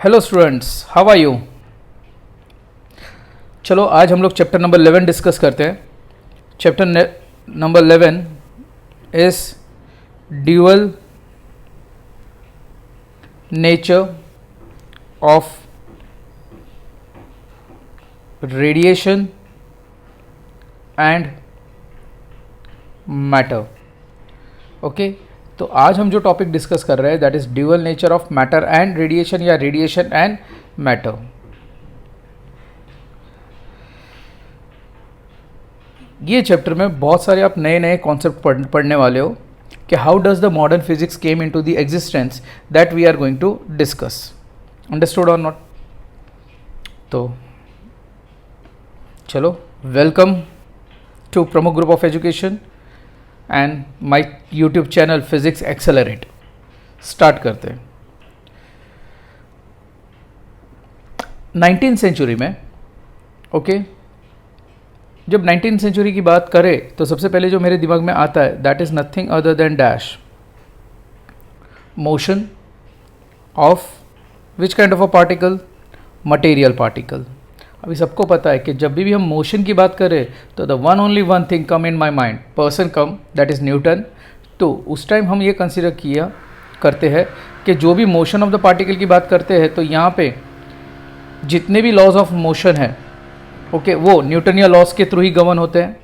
Hello students, how are you. चलो आज हम लोग चैप्टर नंबर 11 डिस्कस करते हैं। Chapter number 11 is dual nature of radiation and matter. Okay, तो आज हम जो टॉपिक डिस्कस कर रहे हैं that is dual nature of matter and radiation या रेडिएशन एंड मैटर। ये चैप्टर में बहुत सारे आप नए नए कॉन्सेप्ट पढ़ने वाले हो कि how does the modern physics came into the existence that we are going to discuss. Understood और नॉट? तो चलो, welcome to Pramukh group of education and my YouTube channel physics accelerate. Start करते हैं। 19th सेंचुरी में जब 19th century की बात करें तो सबसे पहले जो मेरे दिमाग में आता है that is nothing other than dash motion of which kind of a particle, material particle. अभी सबको पता है कि जब भी हम मोशन की बात करें तो the one only one thing come in my mind, person come, that is Newton. तो उस टाइम हम ये कंसिडर करते हैं कि जो भी मोशन ऑफ द पार्टिकल की बात करते हैं तो यहाँ पे जितने भी लॉज ऑफ मोशन है वो न्यूटनिया लॉज के थ्रू ही गवर्न होते हैं।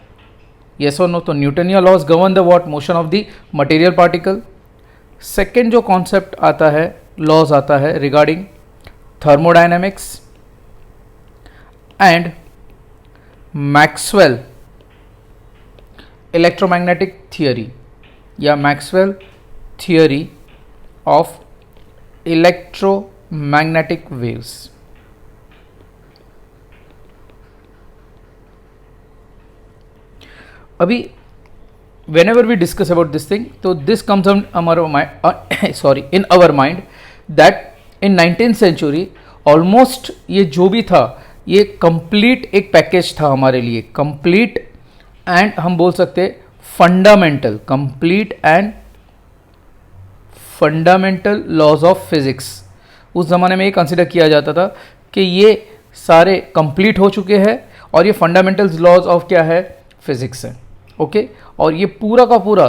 येस और नो? तो Newtonian laws govern the what motion of the material particle. Second जो कॉन्सेप्ट आता है, लॉज आता है regarding thermodynamics and Maxwell electromagnetic theory या Maxwell theory of electromagnetic waves. अभी whenever we discuss about this thing, तो this comes on our mind, in our mind that in 19th century almost ये जो भी था ये कंप्लीट एक package था हमारे लिए, कंप्लीट एंड हम बोल सकते fundamental, complete and fundamental laws of physics. उस ज़माने में ये कंसिडर किया जाता था कि ये सारे कंप्लीट हो चुके हैं और ये फंडामेंटल लॉज ऑफ क्या है, फिजिक्स है। ओके, और ये पूरा का पूरा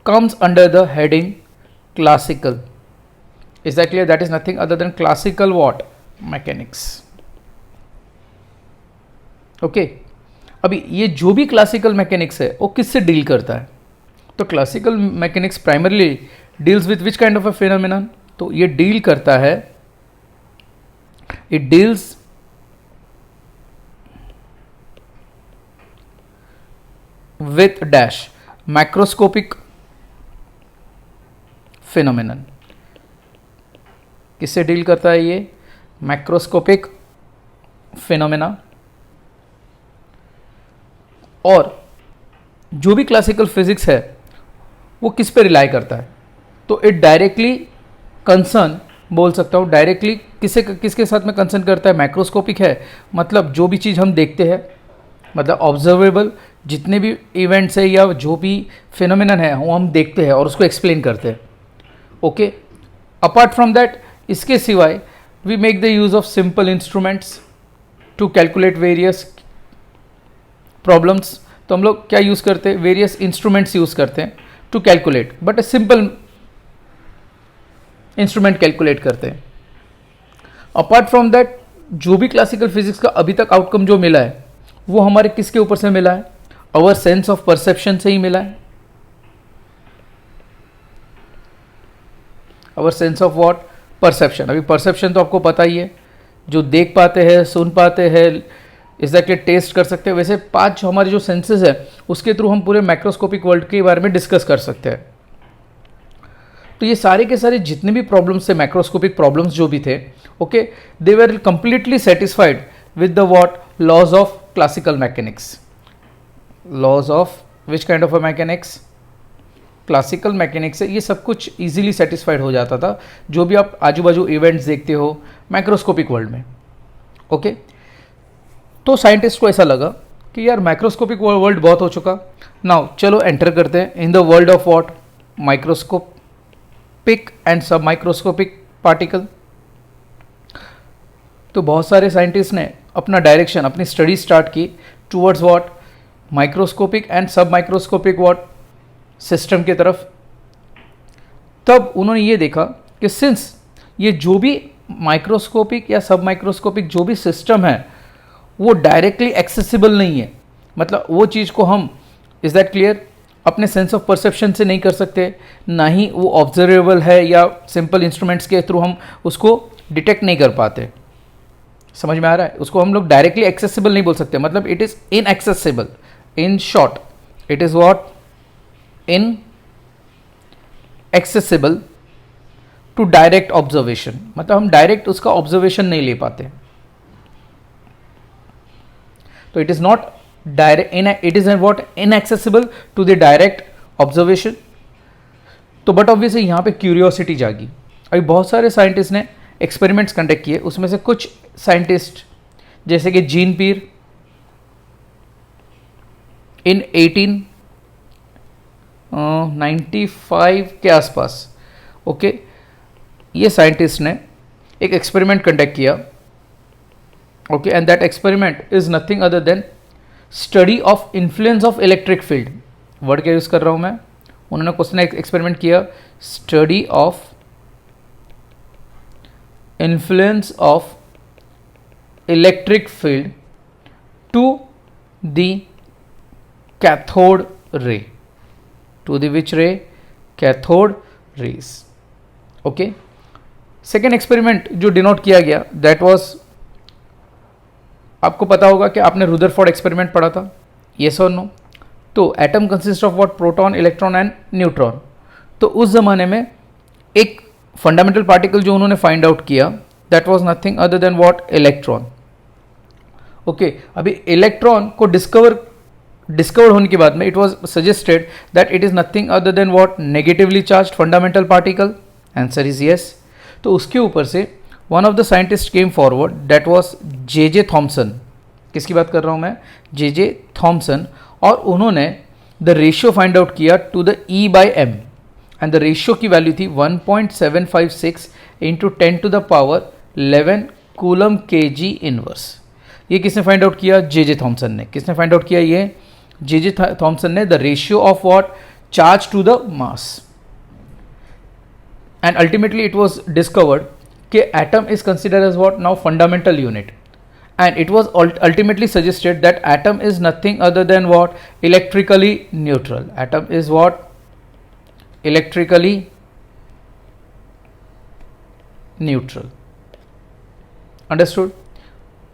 comes under the heading classical. Is that clear? That is nothing other than classical what, mechanics. Okay, अभी ये जो भी क्लासिकल मैकेनिक्स है वो किससे डील करता है? तो classical mechanics primarily deals with which kind of a phenomenon? तो ये डील करता है, it deals with dash macroscopic phenomenon। किससे डील करता है ये? Macroscopic phenomena. और जो भी क्लासिकल फिजिक्स है वो किस पे रिलाई करता है? तो इट डायरेक्टली कंसर्न, बोल सकता हूँ डायरेक्टली किसके साथ में कंसर्न करता है? मैक्रोस्कोपिक है, मतलब जो भी चीज़ हम देखते हैं, मतलब ऑब्जर्वेबल जितने भी इवेंट्स है या जो भी फिनोमेनन है वो हम देखते हैं और उसको एक्सप्लेन करते हैं। ओके, अपार्ट फ्रॉम दैट, इसके सिवाय we make the use of simple instruments to calculate various problems. तो हम लोग क्या यूज़ करते हैं? वेरियस इंस्ट्रूमेंट्स यूज़ करते हैं to calculate, but a simple instrument calculate करते हैं। अपार्ट फ्रॉम दैट, जो भी क्लासिकल फिजिक्स का अभी तक आउटकम जो मिला है वो हमारे किसके ऊपर से मिला है? अवर सेंस ऑफ परसेप्शन से ही मिला है। अवर सेंस ऑफ व्हाट, परसेप्शन। अभी परसेप्शन तो आपको पता ही है, जो देख पाते हैं, सुन पाते हैं, एग्जैक्टली टेस्ट कर सकते हैं। वैसे 5 हमारे जो सेंसेस है उसके थ्रू हम पूरे माइक्रोस्कोपिक वर्ल्ड के बारे में डिस्कस कर सकते हैं। तो ये सारे के सारे जितने भी प्रॉब्लम्स थे, माइक्रोस्कोपिक प्रॉब्लम्स जो भी थे, okay, they were completely satisfied with the what, laws of classical mechanics. Laws of which kind of a mechanics? Classical mechanics से ये सब कुछ इजीली सेटिस्फाइड हो जाता था, जो भी आप आजू बाजू इवेंट्स देखते हो माइक्रोस्कोपिक वर्ल्ड में। ओके, तो साइंटिस्ट को ऐसा लगा कि यार माइक्रोस्कोपिक वर्ल्ड बहुत हो चुका, नाउ चलो एंटर करते हैं in the world of what, microscopic and सब माइक्रोस्कोपिक पार्टिकल। तो बहुत सारे साइंटिस्ट ने अपना डायरेक्शन, अपनी स्टडी स्टार्ट की टूवर्ड्स व्हाट, माइक्रोस्कोपिक एंड सब माइक्रोस्कोपिक व्हाट सिस्टम की तरफ। तब उन्होंने ये देखा कि सिंस ये जो भी माइक्रोस्कोपिक या सब माइक्रोस्कोपिक जो भी सिस्टम है वो डायरेक्टली एक्सेसिबल नहीं है, मतलब वो चीज़ को हम, इज़ दैट क्लियर, अपने सेंस ऑफ परसेप्शन से नहीं कर सकते, ना ही वो ऑब्जर्वेबल है या सिंपल इंस्ट्रूमेंट्स के थ्रू हम उसको डिटेक्ट नहीं कर पाते। समझ में आ रहा है? उसको हम लोग डायरेक्टली एक्सेसिबल नहीं बोल सकते, मतलब it is inaccessible. In short it is what, inaccessible to direct observation, मतलब हम डायरेक्ट उसका ऑब्जर्वेशन नहीं ले पाते। तो it is not direct, it is what, inaccessible to the direct observation. तो बट ऑब्वियसली यहां पे क्यूरियोसिटी जागी। अभी बहुत सारे साइंटिस्ट ने एक्सपेरिमेंट्स कंडक्ट किए, उसमें से कुछ साइंटिस्ट जैसे कि जीन पीर इन 1895 के आसपास, ओके, ये साइंटिस्ट ने एक एक्सपेरिमेंट कंडक्ट किया, okay, and that experiment is nothing other than study of influence of electric field. Word क्या यूज कर रहा हूं मैं? उन्होंने क्वेश्चन एक्सपेरिमेंट किया, study of influence of electric field to the cathode ray, to the which ray? Cathode rays, okay. Second experiment जो denote किया गया दैट वाज, आपको पता होगा कि आपने रुदरफोर्ड एक्सपेरिमेंट पढ़ा था, येस और नो? तो atom consist of what, proton, electron and neutron. तो उस जमाने में एक फंडामेंटल पार्टिकल जो उन्होंने फाइंड आउट किया that was nothing other than what, electron, okay. अभी इलेक्ट्रॉन को डिस्कवर्ड होने के बाद में it was suggested that it is nothing other than what, negatively charged fundamental particle. Answer is yes. तो उसके ऊपर से one of the scientist came forward that was J Thomson. किसकी बात कर रहा हूं मैं? J Thomson. और उन्होंने द रेशियो फाइंड आउट किया to the E by M, and the ratio की वैल्यू थी 1.756 into 10 to the power 11 coulomb kg inverse. ये किसने फाइंड आउट किया? जे थॉमसन ने। किसने फाइंड आउट किया? ये जे थॉमसन ने। The ratio of what, charge to the mass. And ultimately it was discovered कि atom is considered as what now, fundamental unit, and it was ultimately suggested that atom is nothing other than what, electrically neutral. Atom is what, electrically neutral. Understood?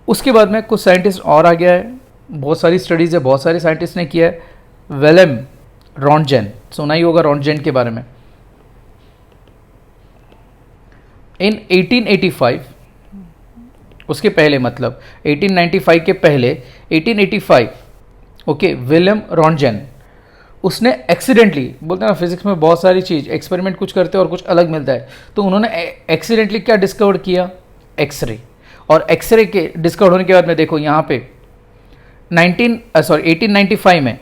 उसके बाद में कुछ scientist और आ गया है, बहुत सारी स्टडीज है, बहुत सारे साइंटिस्ट ने किया है। विलेम रॉन्टजेन, सुना ही होगा रॉन्टजेन के बारे में। इन 1885, उसके पहले मतलब 1895 के पहले 1885, ओके, विलियम रॉन्टजेन, उसने एक्सीडेंटली, बोलते हैं ना फिजिक्स में बहुत सारी चीज़ एक्सपेरिमेंट कुछ करते हैं और कुछ अलग मिलता है, तो उन्होंने एक्सीडेंटली क्या डिस्कवर किया? एक्सरे। और एक्सरे के डिस्कवर होने के बाद में देखो यहाँ पे 1895 में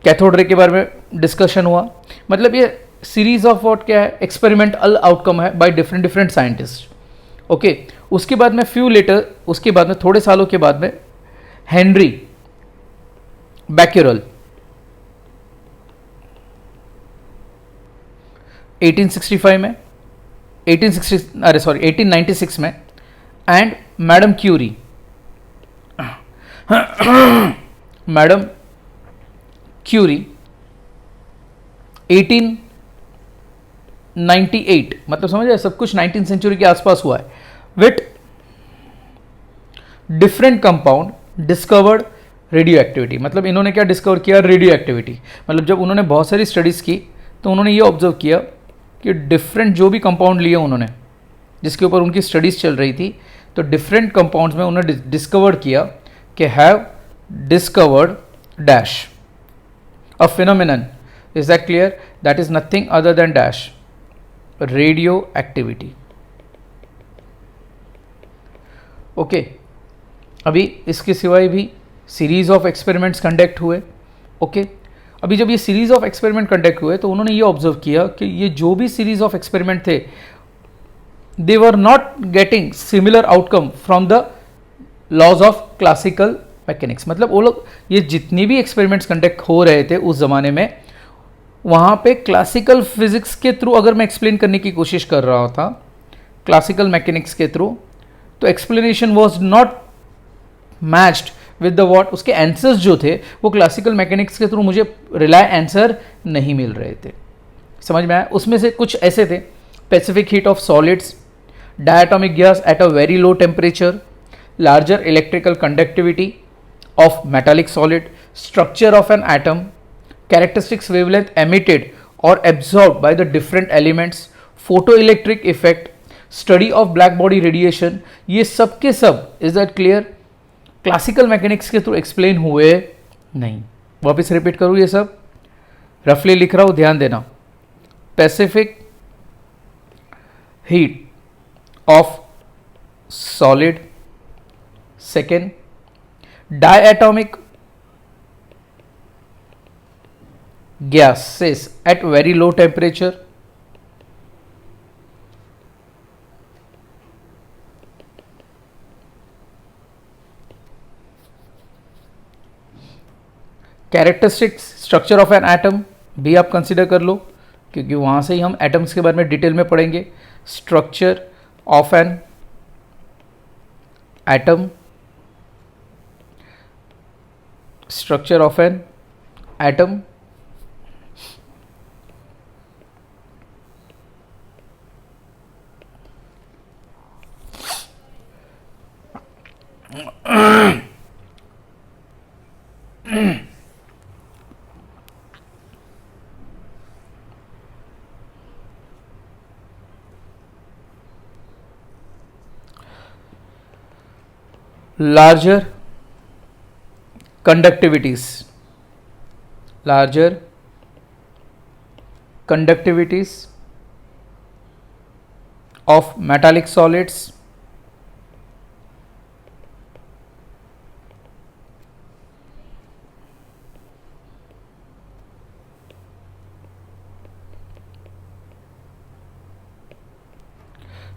कैथोड रे के बारे में डिस्कशन हुआ। मतलब ये सीरीज ऑफ व्हाट क्या है, एक्सपेरिमेंटल आउटकम है बाय डिफरेंट साइंटिस्ट, ओके। उसके बाद में फ्यू लेटर, उसके बाद में थोड़े सालों के बाद में हेनरी बैक्यूरेल 1865 में 1896 में, and madam Curie madam Curie 1898, मतलब समझ रहे, सब कुछ 19th सेंचुरी के आसपास हुआ है। With different compound discovered radio activity, मतलब इन्होंने क्या डिस्कवर किया? Radio activity. मतलब जब उन्होंने बहुत सारी स्टडीज की तो उन्होंने ये ऑब्जर्व किया कि डिफरेंट जो भी कंपाउंड लिए उन्होंने, जिसके ऊपर उनकी स्टडीज चल रही थी, तो डिफरेंट कंपाउंड्स में उन्होंने डिस्कवर्ड किया कि have discovered dash a phenomenon, is that clear? That is nothing other than dash, radio activity, okay. अभी इसके सिवाय भी सीरीज ऑफ एक्सपेरिमेंट्स कंडक्ट हुए, ओके। अभी जब ये सीरीज ऑफ एक्सपेरिमेंट कंडक्ट हुए तो उन्होंने ये ऑब्जर्व किया कि ये जो भी सीरीज ऑफ एक्सपेरिमेंट थे they were not getting similar outcome from the laws of classical mechanics. मतलब वो लोग ये जितनी भी एक्सपेरिमेंट्स कंडक्ट हो रहे थे उस ज़माने में, वहाँ पे क्लासिकल फिजिक्स के थ्रू अगर मैं एक्सप्लेन करने की कोशिश कर रहा था क्लासिकल मैकेनिक्स के थ्रू, तो explanation was not matched with the what, उसके आंसर्स जो थे वो क्लासिकल मैकेनिक्स के थ्रू मुझे रिलाय आंसर नहीं मिल रहे थे. समझ में आया? उसमें से कुछ ऐसे थे: specific heat of solids, diatomic gas at a very low temperature, larger electrical conductivity of metallic solid, structure of an atom, characteristics wavelength emitted or absorbed by the different elements, photoelectric effect, study of black body radiation. ये सब के सब, is that clear, classical mechanics के through explain हुए नहीं. वापस repeat करूँ, ये सब रफली लिख रहा हूँ, ध्यान देना. Specific heat of solid, second diatomic gases at very low temperature, characteristics structure of an atom भी आप कंसिडर कर लो, क्योंकि वहाँ से ही हम एटम्स के बारे में डिटेल में पढ़ेंगे. Structure of an atom, structure of an atom, larger conductivities, larger conductivities of metallic solids,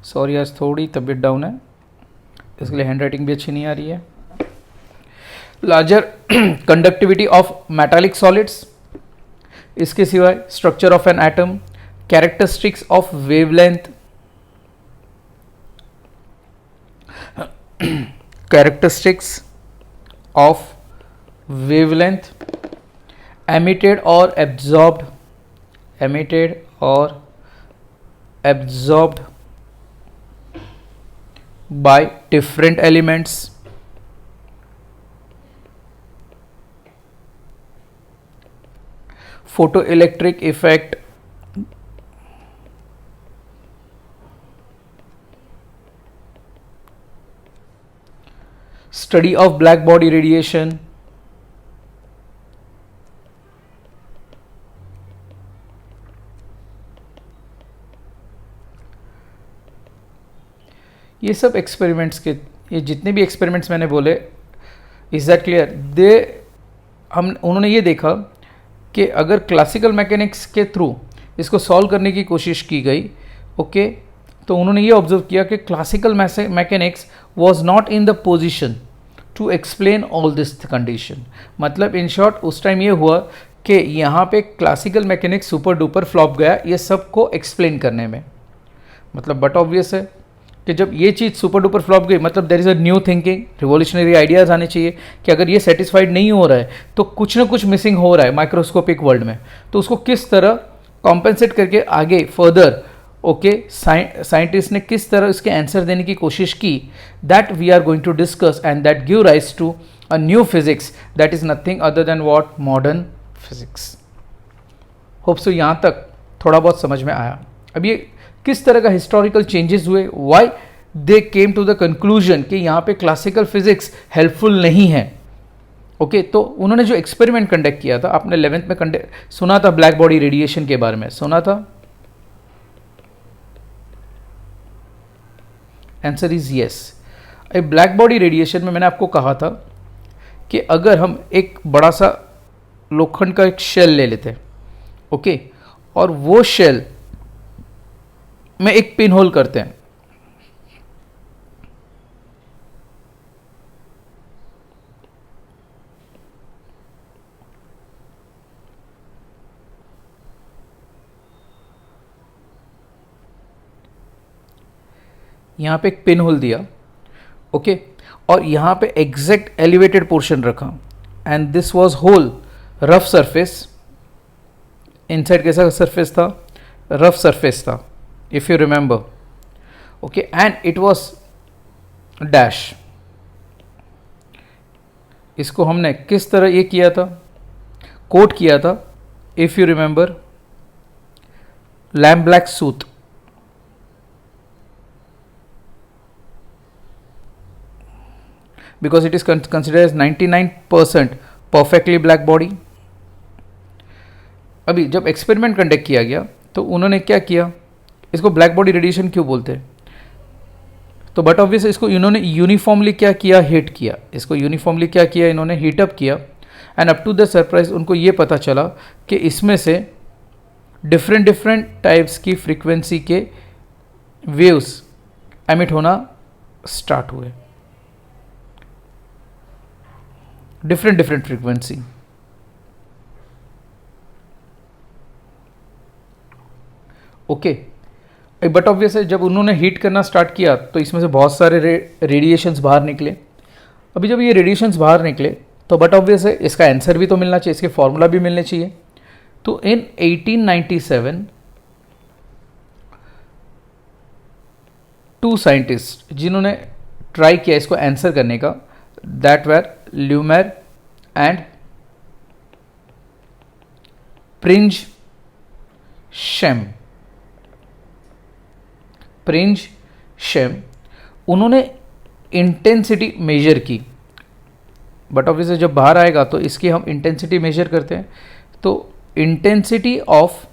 sorry आज थोड़ी तबीयत डाउन है, इसके लिए हैंड राइटिंग भी अच्छी नहीं आ रही है. Larger conductivity of metallic solids, इसके सिवाय structure of an atom, characteristics of wavelength, characteristics of wavelength, emitted और एब्जॉर्ब्ड, एमिटेड और absorbed by different elements, photoelectric effect, study of black body radiation, ये सब एक्सपेरिमेंट्स के, ये जितने भी एक्सपेरिमेंट्स मैंने बोले, इज़ दैट क्लियर? उन्होंने ये देखा कि अगर क्लासिकल मैकेनिक्स के थ्रू इसको सॉल्व करने की कोशिश की गई, ओके, तो उन्होंने ये ऑब्जर्व किया कि classical mechanics was not in the position to explain all this condition. मतलब इन शॉर्ट उस टाइम ये हुआ कि यहाँ पे classical mechanics super duper flop गया ये सब को एक्सप्लेन करने में. मतलब बट ऑब्वियस है कि जब ये चीज़ सुपर डुपर फ्लॉप गई, मतलब there is a new thinking, revolutionary ideas आने चाहिए कि अगर ये सेटिस्फाइड नहीं हो रहा है तो कुछ ना कुछ मिसिंग हो रहा है माइक्रोस्कोपिक वर्ल्ड में, तो उसको किस तरह कॉम्पेंसेट करके आगे फर्दर, ओके, साइंटिस्ट ने किस तरह इसके आंसर देने की कोशिश की, that we are going to discuss and that give rise to a new physics that is nothing other than what, modern physics. Hope so यहाँ तक थोड़ा बहुत समझ में आया. अब ये किस तरह का हिस्टोरिकल चेंजेस हुए, why they came to the conclusion कि यहाँ पे क्लासिकल फिजिक्स हेल्पफुल नहीं है. ओके, तो उन्होंने जो एक्सपेरिमेंट कंडक्ट किया था, आपने 11th में सुना था, ब्लैक बॉडी रेडिएशन के बारे में सुना था? Answer is yes. Black body radiation में मैंने आपको कहा था कि अगर हम एक बड़ा सा लोखंड का एक शेल ले लेते हैं, ओके, और वो शेल में एक पिन होल करते हैं, यहाँ पे एक पिन होल दिया, ओके, और यहाँ पे एग्जैक्ट एलिवेटेड पोर्शन रखा, and this was whole rough surface. Inside कैसा सरफेस था? रफ सरफेस था, if you remember, okay, and it was dash. इसको हमने किस तरह ये किया था, कोट किया था, if you remember, lamp black soot. because it is considered as 99% perfectly black body. अभी जब एक्सपेरिमेंट कंडक्ट किया गया तो उन्होंने क्या किया, इसको ब्लैक बॉडी रेडिएशन क्यों बोलते हैं? तो बट ऑब्वियस इसको इन्होंने यूनिफॉर्मली क्या किया, हीट किया. इसको यूनिफॉर्मली क्या किया, इन्होंने हीटअप किया, and up to the surprise उनको ये पता चला कि इसमें से डिफरेंट टाइप्स की फ्रीक्वेंसी के वेव्स एमिट होना स्टार्ट हुए. Different frequency. Okay, but obvious है जब उन्होंने हीट करना स्टार्ट किया तो इसमें से बहुत सारे रेडिएशंस बाहर निकले. अभी जब ये रेडिएशंस बाहर निकले तो बट ऑब्वियस है इसका आंसर भी तो मिलना चाहिए, इसके फॉर्मूला भी मिलने चाहिए. तो इन 1897 टू साइंटिस्ट जिन्होंने ट्राई किया इसको आंसर करने का, that were ल्यूमेर and prince Shem. उन्होंने इंटेंसिटी मेजर की. बट ऑब्वियसली जब बाहर आएगा तो इसकी हम इंटेंसिटी मेजर करते हैं. तो intensity of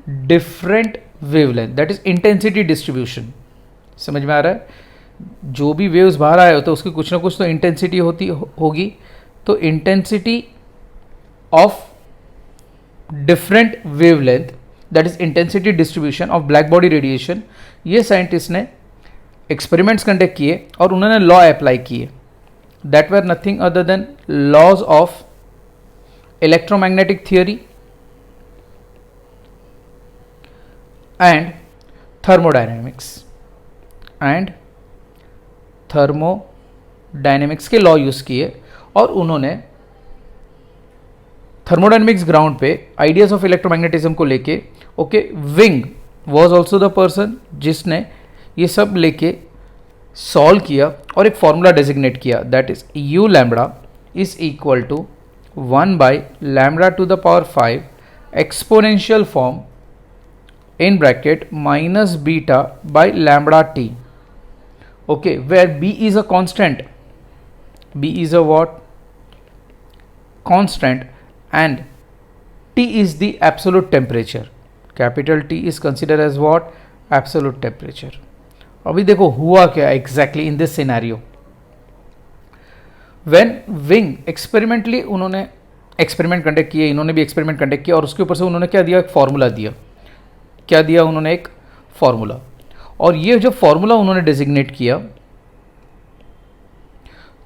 different wavelength, that is intensity distribution. समझ में आ रहा है? जो भी वेव्स बाहर आए होते हैं उसकी कुछ ना कुछ तो इंटेंसिटी होगी. तो intensity of different wavelength, that is intensity distribution of black body radiation. ये साइंटिस्ट ने एक्सपेरिमेंट्स कंडक्ट किए और उन्होंने लॉ अप्लाई किए, that were nothing other than laws of electromagnetic theory and thermodynamics के लॉ यूज किए. और उन्होंने थर्मोडायनेमिक्स ग्राउंड पे आइडियाज ऑफ इलेक्ट्रोमैग्नेटिज्म को लेके, okay, Wien was also the person जिसने ये सब लेके सॉल्व किया और एक फॉर्मूला डेजिग्नेट किया, that is U lambda is equal to 1 by lambda to the power 5 exponential form in bracket minus beta by lambda t. Okay, where b is a constant, b is a what? Constant, and T is the absolute temperature. Capital T is considered as what? Absolute temperature. अभी देखो हुआ क्या exactly in this scenario. When Wing experimentally उन्होंने experiment conduct किए, इन्होंने भी experiment conduct किया और उसके ऊपर से उन्होंने क्या दिया, एक फार्मूला दिया. क्या दिया उन्होंने? एक फार्मूला. और ये जो फार्मूला उन्होंने डेजिग्नेट किया,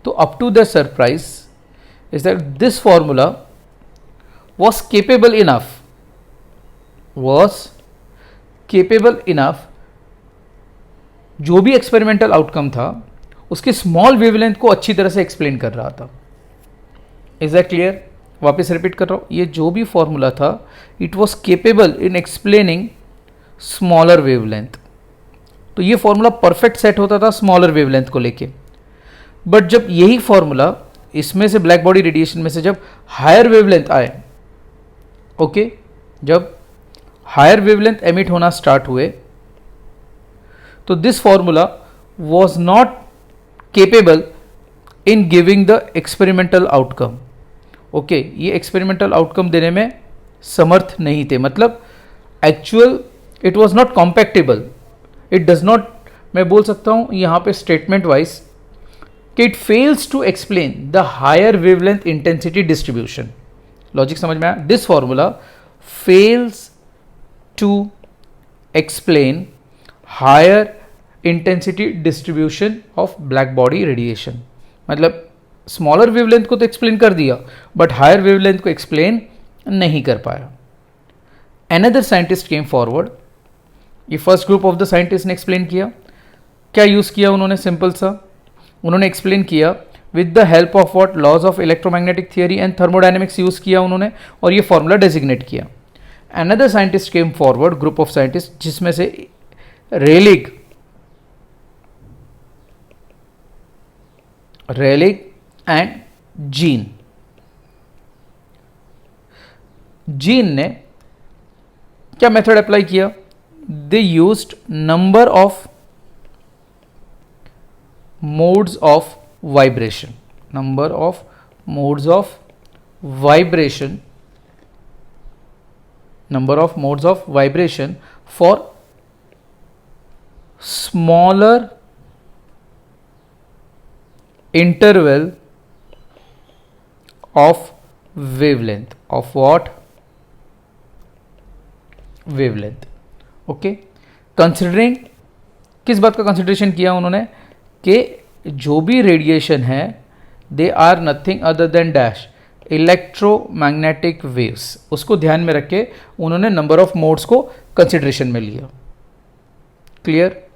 तो up to the surprise is that this formula was capable enough जो भी एक्सपेरिमेंटल आउटकम था उसके स्मॉल वेवलेंथ को अच्छी तरह से एक्सप्लेन कर रहा था. Is that clear? वापस रिपीट कर रहा हूं, ये जो भी फॉर्मूला था it was capable in explaining smaller wavelength. तो ये फॉर्मूला परफेक्ट सेट होता था स्मॉलर वेवलेंथ को लेके. बट जब यही फॉर्मूला इसमें से ब्लैक बॉडी रेडिएशन में से जब हायर वेवलेंथ आए, ओके, जब हायर वेवलेंथ एमिट होना स्टार्ट हुए, तो this formula was not capable in giving the experimental outcome. Okay, ये एक्सपेरिमेंटल आउटकम देने में समर्थ नहीं थे. मतलब actual it was not compactable. It does not, मैं बोल सकता हूं यहां पे स्टेटमेंट वाइज कि it fails to explain the higher wavelength intensity distribution. Logic समझ में आया? This formula fails to explain higher intensity distribution of black body radiation. मतलब स्मॉलर वेवलेंथ को तो एक्सप्लेन कर दिया बट हायर वेवलेंथ को एक्सप्लेन नहीं कर पाया. Another scientist came forward ये first group of the scientist ने एक्सप्लेन किया। क्या यूज़ किया उन्होंने? सिंपल सा, उन्होंने एक्सप्लेन किया with the help of what, laws of electromagnetic theory and thermodynamics use किया उन्होंने और ये फॉर्मूला डेजिग्नेट किया। Another scientist came forward, group of scientist, जिसमें से रेलिग एंड जीन ने क्या मेथड अप्लाई किया? They used number of modes of vibration, number of modes of vibration, number of modes of vibration for smaller interval of wavelength, of what? Wavelength. Okay, considering, किस बात का consideration किया उन्होंने? कि जो भी रेडिएशन है they are nothing other than dash electromagnetic waves, उसको ध्यान में रख के उन्होंने नंबर ऑफ मोड्स को कंसिडरेशन में लिया। क्लियर?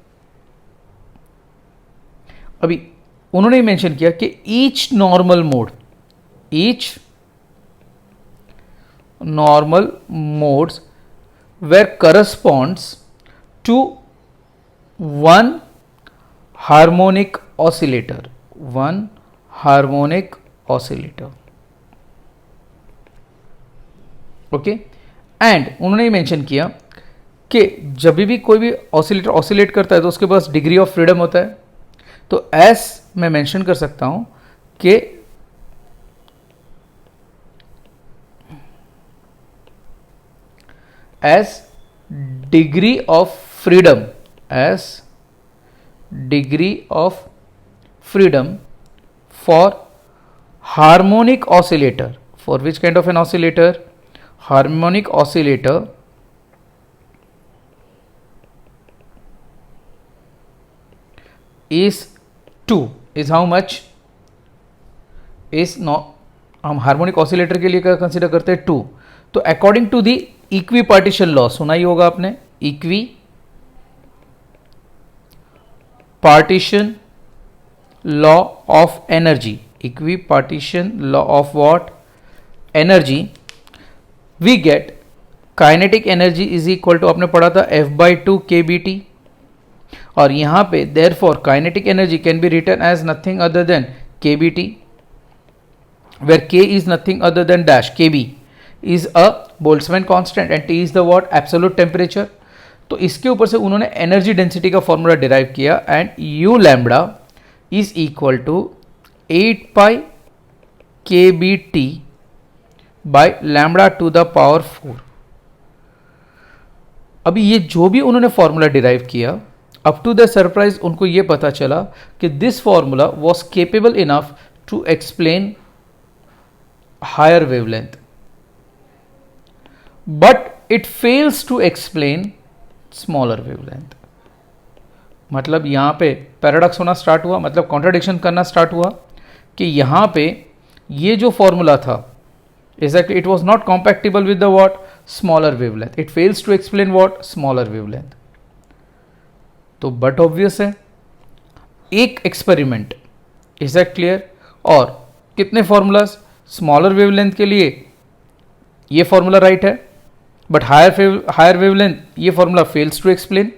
अभी उन्होंने मेंशन किया कि each normal modes were corresponds to one harmonic oscillator, okay. And उन्होंने मेंशन किया कि जब भी कोई भी ऑसिलेटर ऑसिलेट करता है तो उसके पास डिग्री ऑफ फ्रीडम होता है। तो एस मैं मेंशन कर सकता हूं कि as degree of freedom for harmonic oscillator, for which kind of an oscillator? Harmonic oscillator is 2, is how much? Is not, हम हार्मोनिक ऑसिलेटर के लिए क्या कंसिडर करते हैं? 2। तो according to the equipartition law, सुना ही होगा आपने, equipartition law of energy, equipartition law of what? Energy. We get kinetic energy is equal to, आपने पढ़ा था F/2 kBT, और यहां पे therefore kinetic energy can be written as nothing other than kBT, where K is nothing other than dash KB is a Boltzmann constant and T is the what? Absolute temperature. तो इसके ऊपर से उन्होंने energy density का formula derive किया and U lambda is equal to 8 pi kBT by lambda to the power 4। अभी ये जो भी उन्होंने फॉर्मूला डिराइव किया, अप टू द सरप्राइज उनको ये पता चला कि this formula was capable enough to explain higher wavelength, but it fails to explain smaller wavelength. मतलब यहां पे पैराडॉक्स होना स्टार्ट हुआ, मतलब कॉन्ट्राडिक्शन करना स्टार्ट हुआ कि यहां पे ये जो फॉर्मूला था exactly it was not compatible with the what? Smaller wavelength. It fails to explain what? Smaller wavelength. तो बट ऑब्वियस है, एक एक्सपेरिमेंट, इज दैट क्लियर? और कितने फॉर्मूलाज? स्मॉलर वेवलेंथ के लिए ये फॉर्मूला राइट है, बट हायर वेवलेंथ ये फॉर्मूला फेल्स टू एक्सप्लेन।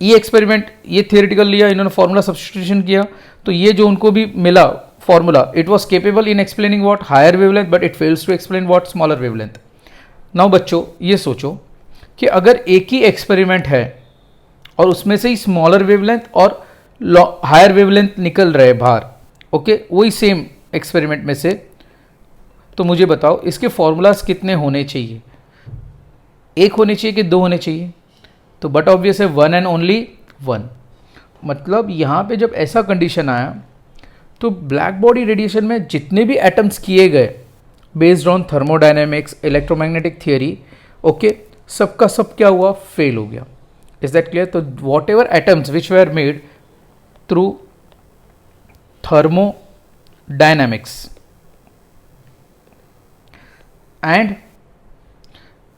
ये एक्सपेरिमेंट, ये थियोरेटिकल लिया इन्होंने, फॉर्मूला सब्स्टिट्यूशन किया, तो ये जो उनको भी मिला formula, it was capable in explaining what? Higher wavelength, but it fails to explain what? Smaller wavelength. Now बच्चों ये सोचो कि अगर एक ही एक्सपेरिमेंट है और उसमें से ही स्मॉलर वेवलेंथ और हायर वेवलेंथ निकल रहे बाहर, ओके, वही सेम एक्सपेरिमेंट में से, तो मुझे बताओ इसके फॉर्मूलाज कितने होने चाहिए? एक होने चाहिए कि दो होने चाहिए? तो बट ऑब्वियस है 1 and only 1। मतलब यहाँ पे जब ऐसा कंडीशन आया तो ब्लैक बॉडी रेडिएशन में जितने भी एटम्स किए गए based on thermodynamics, electromagnetic theory, okay, सबका सब क्या हुआ? फेल हो गया। Is that clear? तो whatever atoms which were made through thermodynamics and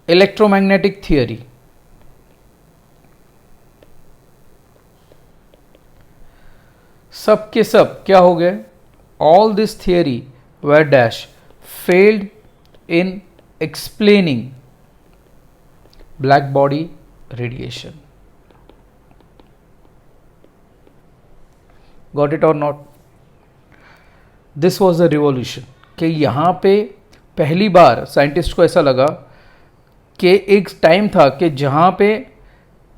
electromagnetic theory, सब के सब क्या हो गए? All this theory were dash failed in explaining black body radiation. Got it और not? This was the revolution कि यहाँ पे पहली बार साइंटिस्ट को ऐसा लगा कि एक टाइम था कि जहाँ पे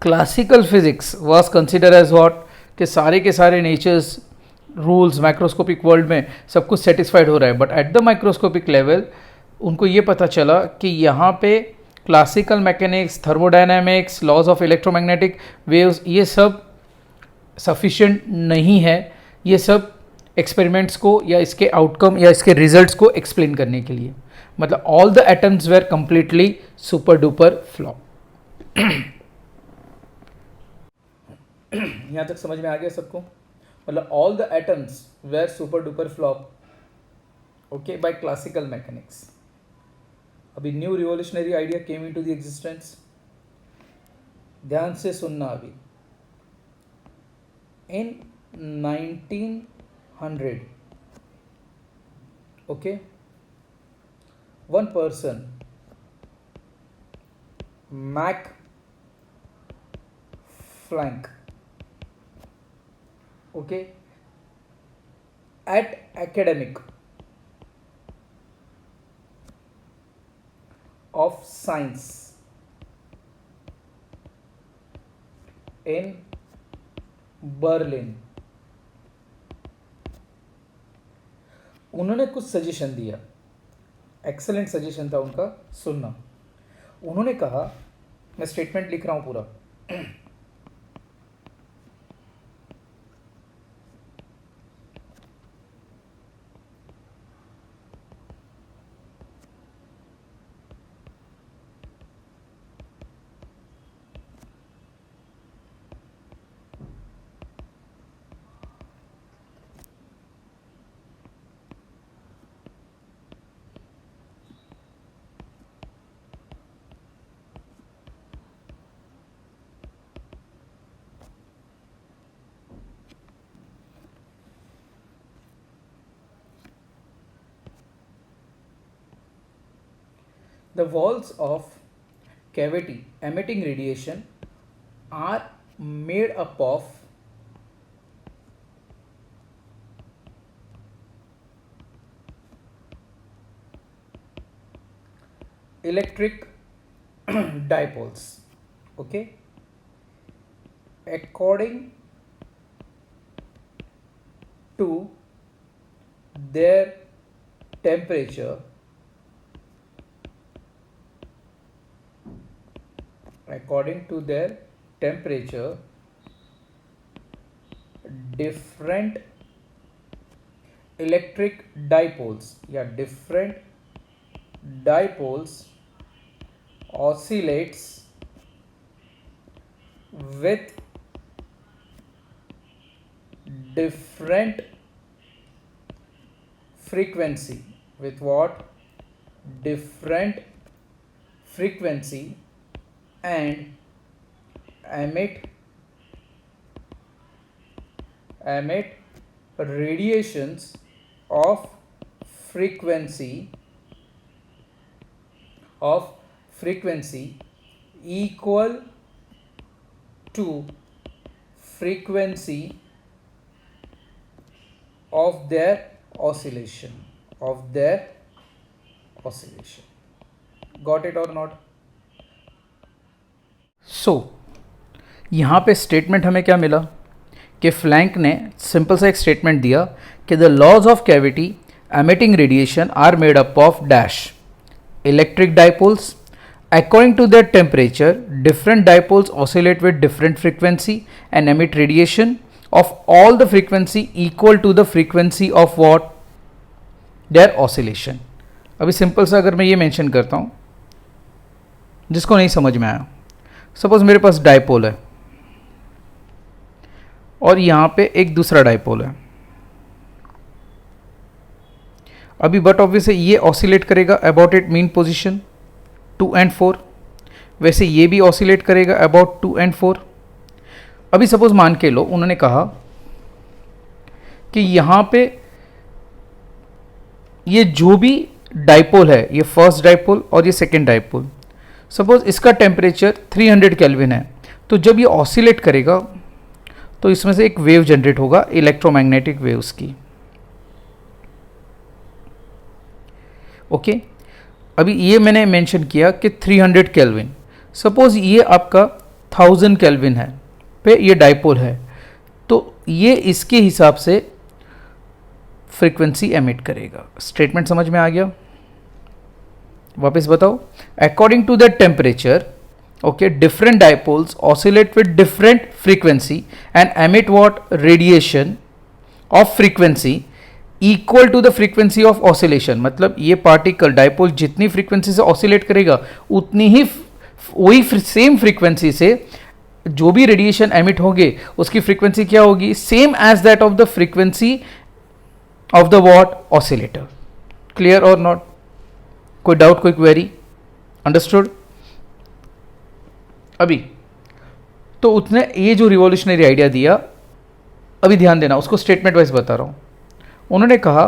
classical physics was consider as what, कि सारे के सारे नेचर्स रूल्स माइक्रोस्कोपिक वर्ल्ड में सब कुछ सेटिस्फाइड हो रहा है, but at the microscopic level उनको ये पता चला कि यहाँ पे classical mechanics, thermodynamics, laws of electromagnetic waves, ये सब सफिशिएंट नहीं है ये सब एक्सपेरिमेंट्स को या इसके आउटकम या इसके रिजल्ट्स को एक्सप्लेन करने के लिए. मतलब all the atoms were completely super duper flop. यहां तक समझ में आ गया सबको? मतलब all the atoms were super duper flop, okay, by classical mechanics. अभी new revolutionary idea came into the existence. ध्यान से सुनना. अभी in 1900, okay, one person, Max Planck, okay, at Academic of Science in Berlin, उन्होंने कुछ suggestion दिया. Excellent suggestion था उनका, सुनना. उन्होंने कहा, मैं स्टेटमेंट लिख रहा हूं पूरा. The walls of cavity emitting radiation are made up of electric dipoles, okay, according to their temperature, different electric dipoles या different dipoles oscillates with different frequency. With what? Different frequency, and emit radiations of frequency equal to frequency of their oscillation. Got it or not? So यहाँ पे statement हमें क्या मिला कि flank ने simple सा एक स्टेटमेंट दिया कि the laws of cavity emitting radiation are made up of dash electric dipoles. According to their temperature, different dipoles oscillate with different frequency and emit radiation of all the frequency equal to the frequency of what? Their oscillation. अभी simple सा अगर मैं ये mention करता हूँ जिसको नहीं समझ में आया, सपोज मेरे पास डाइपोल है और यहाँ पे एक दूसरा डाइपोल है. अभी बट ऑब्वियसली ये ऑसिलेट करेगा about it mean position 2 and 4, वैसे ये भी ऑसिलेट करेगा अबाउट 2 and 4. अभी सपोज मान के लो उन्होंने कहा कि यहाँ पे ये जो भी डाइपोल है, ये फर्स्ट डाइपोल और ये सेकेंड डाइपोल, सपोज इसका टेम्परेचर 300 केल्विन है, तो जब ये ऑसिलेट करेगा तो इसमें से एक वेव जनरेट होगा, इलेक्ट्रोमैग्नेटिक वेव्स की। ओके, अभी ये मैंने मेंशन किया कि 300 केल्विन, सपोज ये आपका 1000 केल्विन है पे ये डाइपोल है, तो ये इसके हिसाब से फ्रीक्वेंसी एमिट करेगा। स्टेटमेंट समझ में आ गया? वापस बताओ। According to that temperature, okay, different dipoles oscillate with different frequency and emit what radiation of frequency equal to the frequency of oscillation. मतलब ये पार्टिकल डाइपोल जितनी फ्रीक्वेंसी से ऑसिलेट करेगा उतनी ही वही सेम फ्रीक्वेंसी से जो भी रेडिएशन एमिट होंगे उसकी फ्रीक्वेंसी क्या होगी? Same as that of the frequency of the what oscillator. Clear और नॉट? कोई डाउट, कोई क्वेरी? अंडरस्टूड? अभी तो उसने ये जो रिवॉल्यूशनरी आइडिया दिया, अभी ध्यान देना, उसको स्टेटमेंट वाइज बता रहा हूं। उन्होंने कहा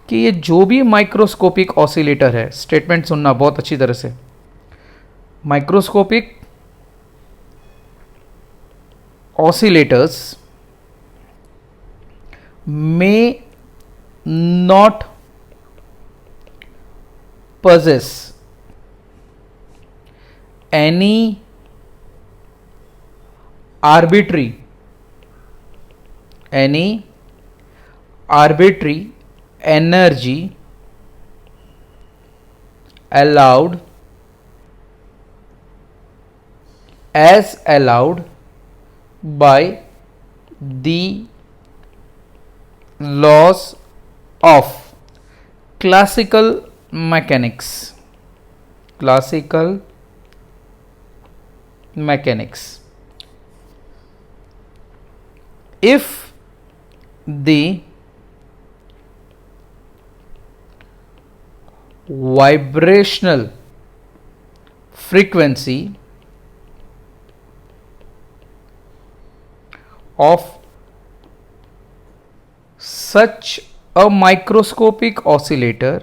कि ये जो भी माइक्रोस्कोपिक ऑसिलेटर है, स्टेटमेंट सुनना बहुत अच्छी तरह से, microscopic oscillators may not possess any arbitrary energy allowed by the laws of classical mechanics. If the vibrational frequency of such a microscopic oscillator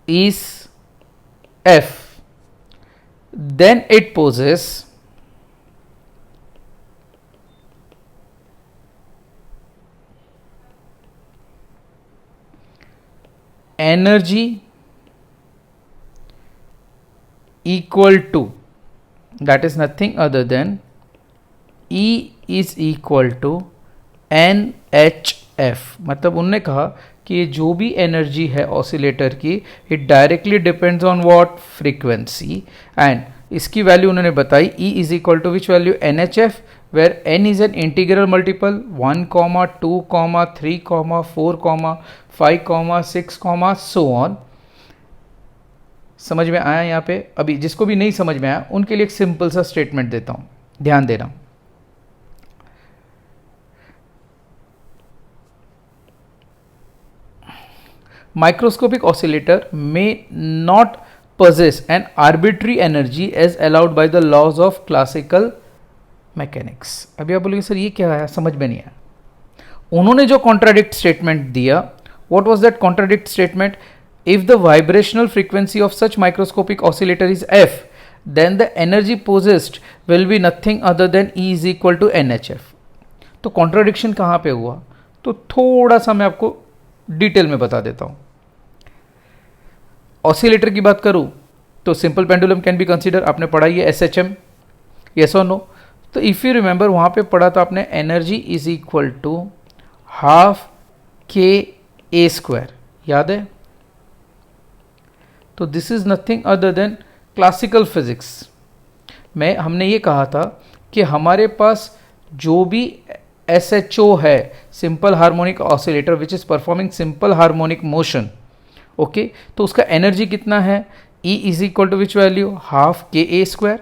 is F, then it possesses energy equal to, that is nothing other than E is equal to NHF। मतलब उन्होंने कहा कि ये जो भी energy है oscillator की, it directly depends on what? Frequency. And इसकी वैल्यू उन्होंने बताई, E is equal to which value? NHF, where n is an integral multiple 1, 2, 3, 4, 5, 6, so on। समझ में आया यहाँ पे? अभी जिसको भी नहीं समझ में आया उनके लिए एक सिंपल सा स्टेटमेंट देता हूँ, ध्यान देना। Microscopic oscillator may not possess an arbitrary energy as allowed by the laws of classical mechanics। अभी आप बोलोगे सर ये क्या है, समझ में नहीं आया। उन्होंने जो कॉन्ट्राडिक्ट स्टेटमेंट दिया, what was that contradict statement? If the vibrational frequency of such microscopic oscillator is F, then the energy possessed will be nothing other than E is equal to NHF। तो contradiction कहाँ पे हुआ? तो थोड़ा सा मैं आपको डिटेल में बता देता हूँ। ऑसिलेटर की बात करूँ तो simple pendulum can be consider, आपने पढ़ा ही है SHM, यस और नो? तो इफ़ यू रिमेंबर वहाँ पे पढ़ा था आपने energy is equal to half KA², याद है? तो this is nothing other than classical physics में हमने ये कहा था कि हमारे पास जो भी SHO है, simple harmonic oscillator which is performing simple harmonic motion, okay, तो उसका एनर्जी कितना है? E is equal to which value? Half KA²।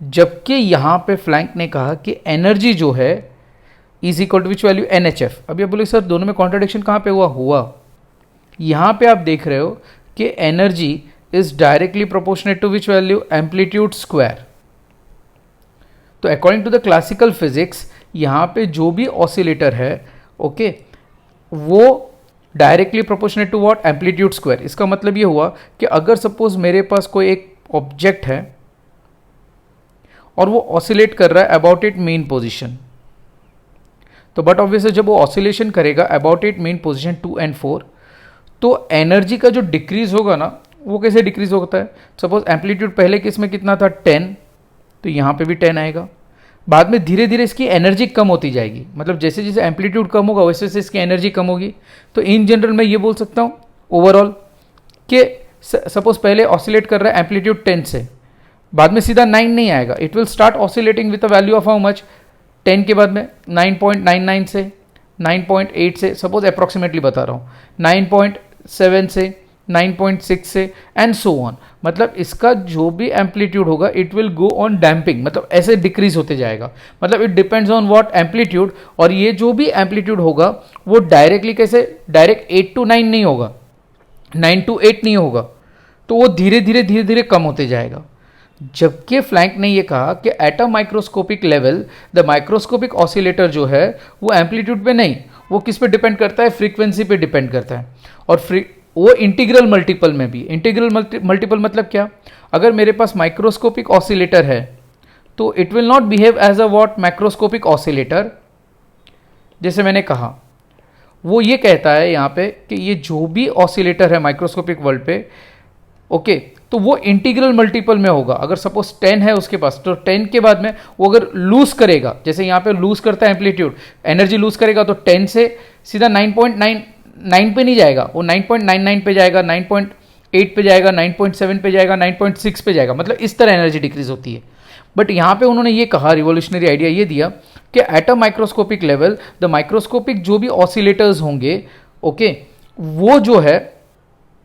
जबकि यहाँ पे फ्लैंक ने कहा कि एनर्जी जो है is equal to which value? NHF। अभी आप बोले सर दोनों में कॉन्ट्राडिक्शन कहाँ पे हुआ? यहाँ पे आप देख रहे हो कि energy is directly proportionate to which value, amplitude square. तो according to the classical physics यहाँ पे जो भी ऑसिलेटर है ओके वो directly proportionate to what, amplitude square. इसका मतलब ये हुआ कि अगर सपोज मेरे पास कोई एक ऑब्जेक्ट है और वो ऑसिलेट कर रहा है अबाउट इट मेन पोजीशन, तो बट ऑब्वियसली जब वो ऑसिलेशन करेगा about it main position 2 and 4, तो एनर्जी का जो डिक्रीज होगा ना वो कैसे डिक्रीज होता है। सपोज एम्पलीट्यूड पहले केस में कितना था 10, तो यहाँ पे भी 10 आएगा। बाद में धीरे धीरे इसकी एनर्जी कम होती जाएगी, मतलब जैसे जैसे एम्पलीट्यूड कम होगा वैसे वैसे इसकी एनर्जी कम होगी। तो इन जनरल मैं ये बोल सकता हूँ ओवरऑल कि सपोज पहले ऑसिलेट कर रहा है एम्पलीट्यूड 10 से, बाद में सीधा 9 नहीं आएगा, it will start oscillating with a value of how much, 10 के बाद में 9.99 से, 9.8 से, सपोज अप्रॉक्सीमेटली बता रहा हूँ, 9.7 से, 9.6 से एंड सो ऑन। मतलब इसका जो भी एम्पलीट्यूड होगा it will go on damping, मतलब ऐसे डिक्रीज होते जाएगा। मतलब it depends on what amplitude, और ये जो भी एम्पलीट्यूड होगा वो डायरेक्टली कैसे, डायरेक्ट 8 to 9 नहीं होगा, 9 to 8 नहीं होगा, तो वो धीरे धीरे कम होते जाएगा। जबकि फ्लैंक ने ये कहा कि at a microscopic level the microscopic oscillator जो है वो एम्पलीट्यूड पे नहीं, वो किस पे डिपेंड करता है, फ्रीक्वेंसी पे डिपेंड करता है। और वो इंटीग्रल मल्टीपल में भी, इंटीग्रल मल्टीपल मतलब क्या, अगर मेरे पास माइक्रोस्कोपिक ऑसिलेटर है तो it will not behave as a what, macroscopic oscillator. जैसे मैंने कहा वो ये कहता है यहाँ पे कि ये जो भी ऑसिलेटर है माइक्रोस्कोपिक वर्ल्ड पे ओके तो वो इंटीग्रल मल्टीपल में होगा। अगर सपोज 10 है उसके पास, तो 10 के बाद में वो अगर लूज करेगा, जैसे यहाँ पे लूज करता है एम्पलीट्यूड, एनर्जी लूज करेगा, तो 10 से सीधा 9.99 पे नहीं जाएगा, वो 9.99 पे जाएगा, 9.8 पे जाएगा, 9.7 पे जाएगा, 9.6 पे जाएगा। मतलब इस तरह एनर्जी डिक्रीज होती है। बट यहाँ पे उन्होंने ये कहा, रिवोल्यूशनरी आइडिया ये दिया कि at a microscopic level the microscopic जो भी ऑसिलेटर्स होंगे ओके वो जो है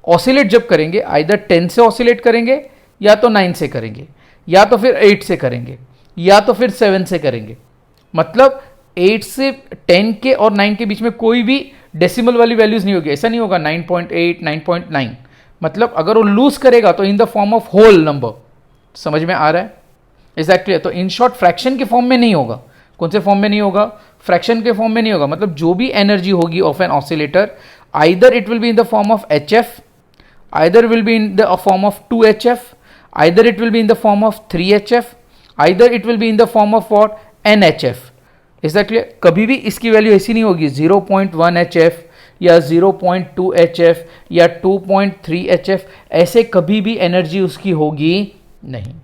ऑसिलेट जब करेंगे आइदर 10 से ऑसिलेट करेंगे, या तो 9 से करेंगे, या तो फिर 8 से करेंगे, या तो फिर 7 से करेंगे। मतलब 8 से 10 के और 9 के बीच में कोई भी डेसिमल वाली वैल्यूज नहीं होगी। ऐसा नहीं होगा 9.8, 9.9। मतलब अगर वो लूज करेगा तो in the form of whole number. समझ में आ रहा है? एग्जैक्टली। तो इन शॉर्ट फ्रैक्शन के फॉर्म में नहीं होगा। कौन से फॉर्म में नहीं होगा? फ्रैक्शन के फॉर्म में नहीं होगा। मतलब जो भी एनर्जी होगी of an oscillator, either it will be in the form of HF, either will be in the form of 2HF, either it will be in the form of 3HF, either it will be in the form of what, NHF। is that clear? कभी भी इसकी value ऐसी नहीं होगी 0.1 HF या 0.2 HF या 2.3 HF, ऐसे कभी भी एनर्जी उसकी होगी नहीं।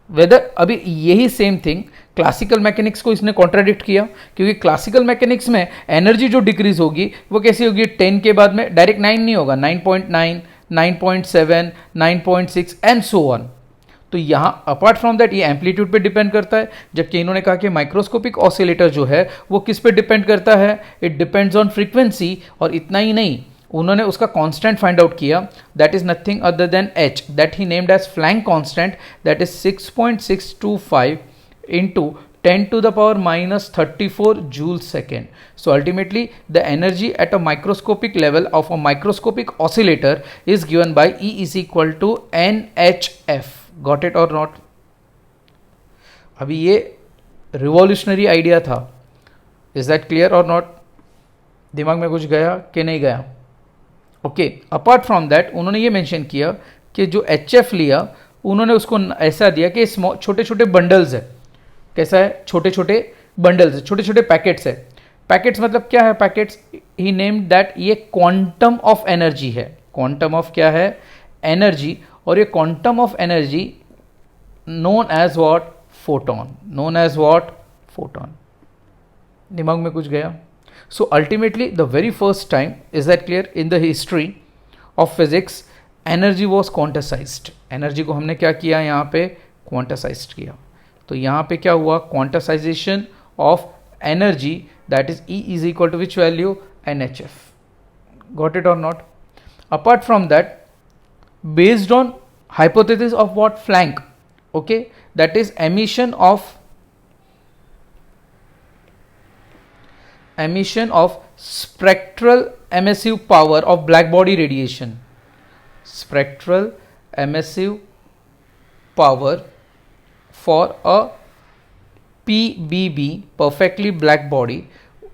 वेदर अभी यही सेम थिंग क्लासिकल मैकेनिक्स को इसने कॉन्ट्राडिक्ट किया, क्योंकि क्लासिकल मैकेनिक्स में एनर्जी जो डिक्रीज होगी वो कैसी होगी, 10 के बाद में डायरेक्ट 9 नहीं होगा, 9.9, 9.7, 9.6 एंड सो ऑन। तो यहाँ अपार्ट फ्रॉम दैट ये एम्पलीट्यूड पे डिपेंड करता है, जबकि इन्होंने कहा कि माइक्रोस्कोपिक ऑसिलेटर जो है वो किस पे डिपेंड करता है, इट डिपेंड्स ऑन फ्रीक्वेंसी। और इतना ही नहीं, उन्होंने उसका कांस्टेंट फाइंड आउट किया, that is nothing other than h, that he named as Planck constant, that is 6.625 into 10 to the power minus 34 joule second. So ultimately the energy at a microscopic level of a microscopic oscillator is given by E is equal to NHF. Got it or not? अभी ये revolutionary idea था। Is that clear और not? दिमाग में कुछ गया कि नहीं गया? ओके। अपार्ट फ्रॉम दैट उन्होंने ये मेंशन किया कि जो HF लिया उन्होंने उसको ऐसा दिया कि छोटे छोटे बंडल्स है। कैसा है? छोटे छोटे बंडल्स, छोटे छोटे पैकेट्स है। पैकेट्स मतलब क्या है? पैकेट्स ही नेम्ड दैट ये क्वांटम ऑफ एनर्जी है। क्वांटम ऑफ क्या है? एनर्जी। और ये quantum of energy known as what? Photon. Known as what? Photon. दिमाग में कुछ गया? So ultimately the very first time, is that clear, in the history of physics energy was quantised. Energy को हमने क्या किया? यहाँ पे क्वांटासाइज्ड किया। तो यहाँ पे क्या हुआ? Quantisation of energy, that is E is equal to which value? NHF। Got it और not? Apart from that, based on hypothesis of what? Planck. Okay, that is emission of spectral emissive power of black body radiation. Spectral emissive power for a PBB perfectly black body,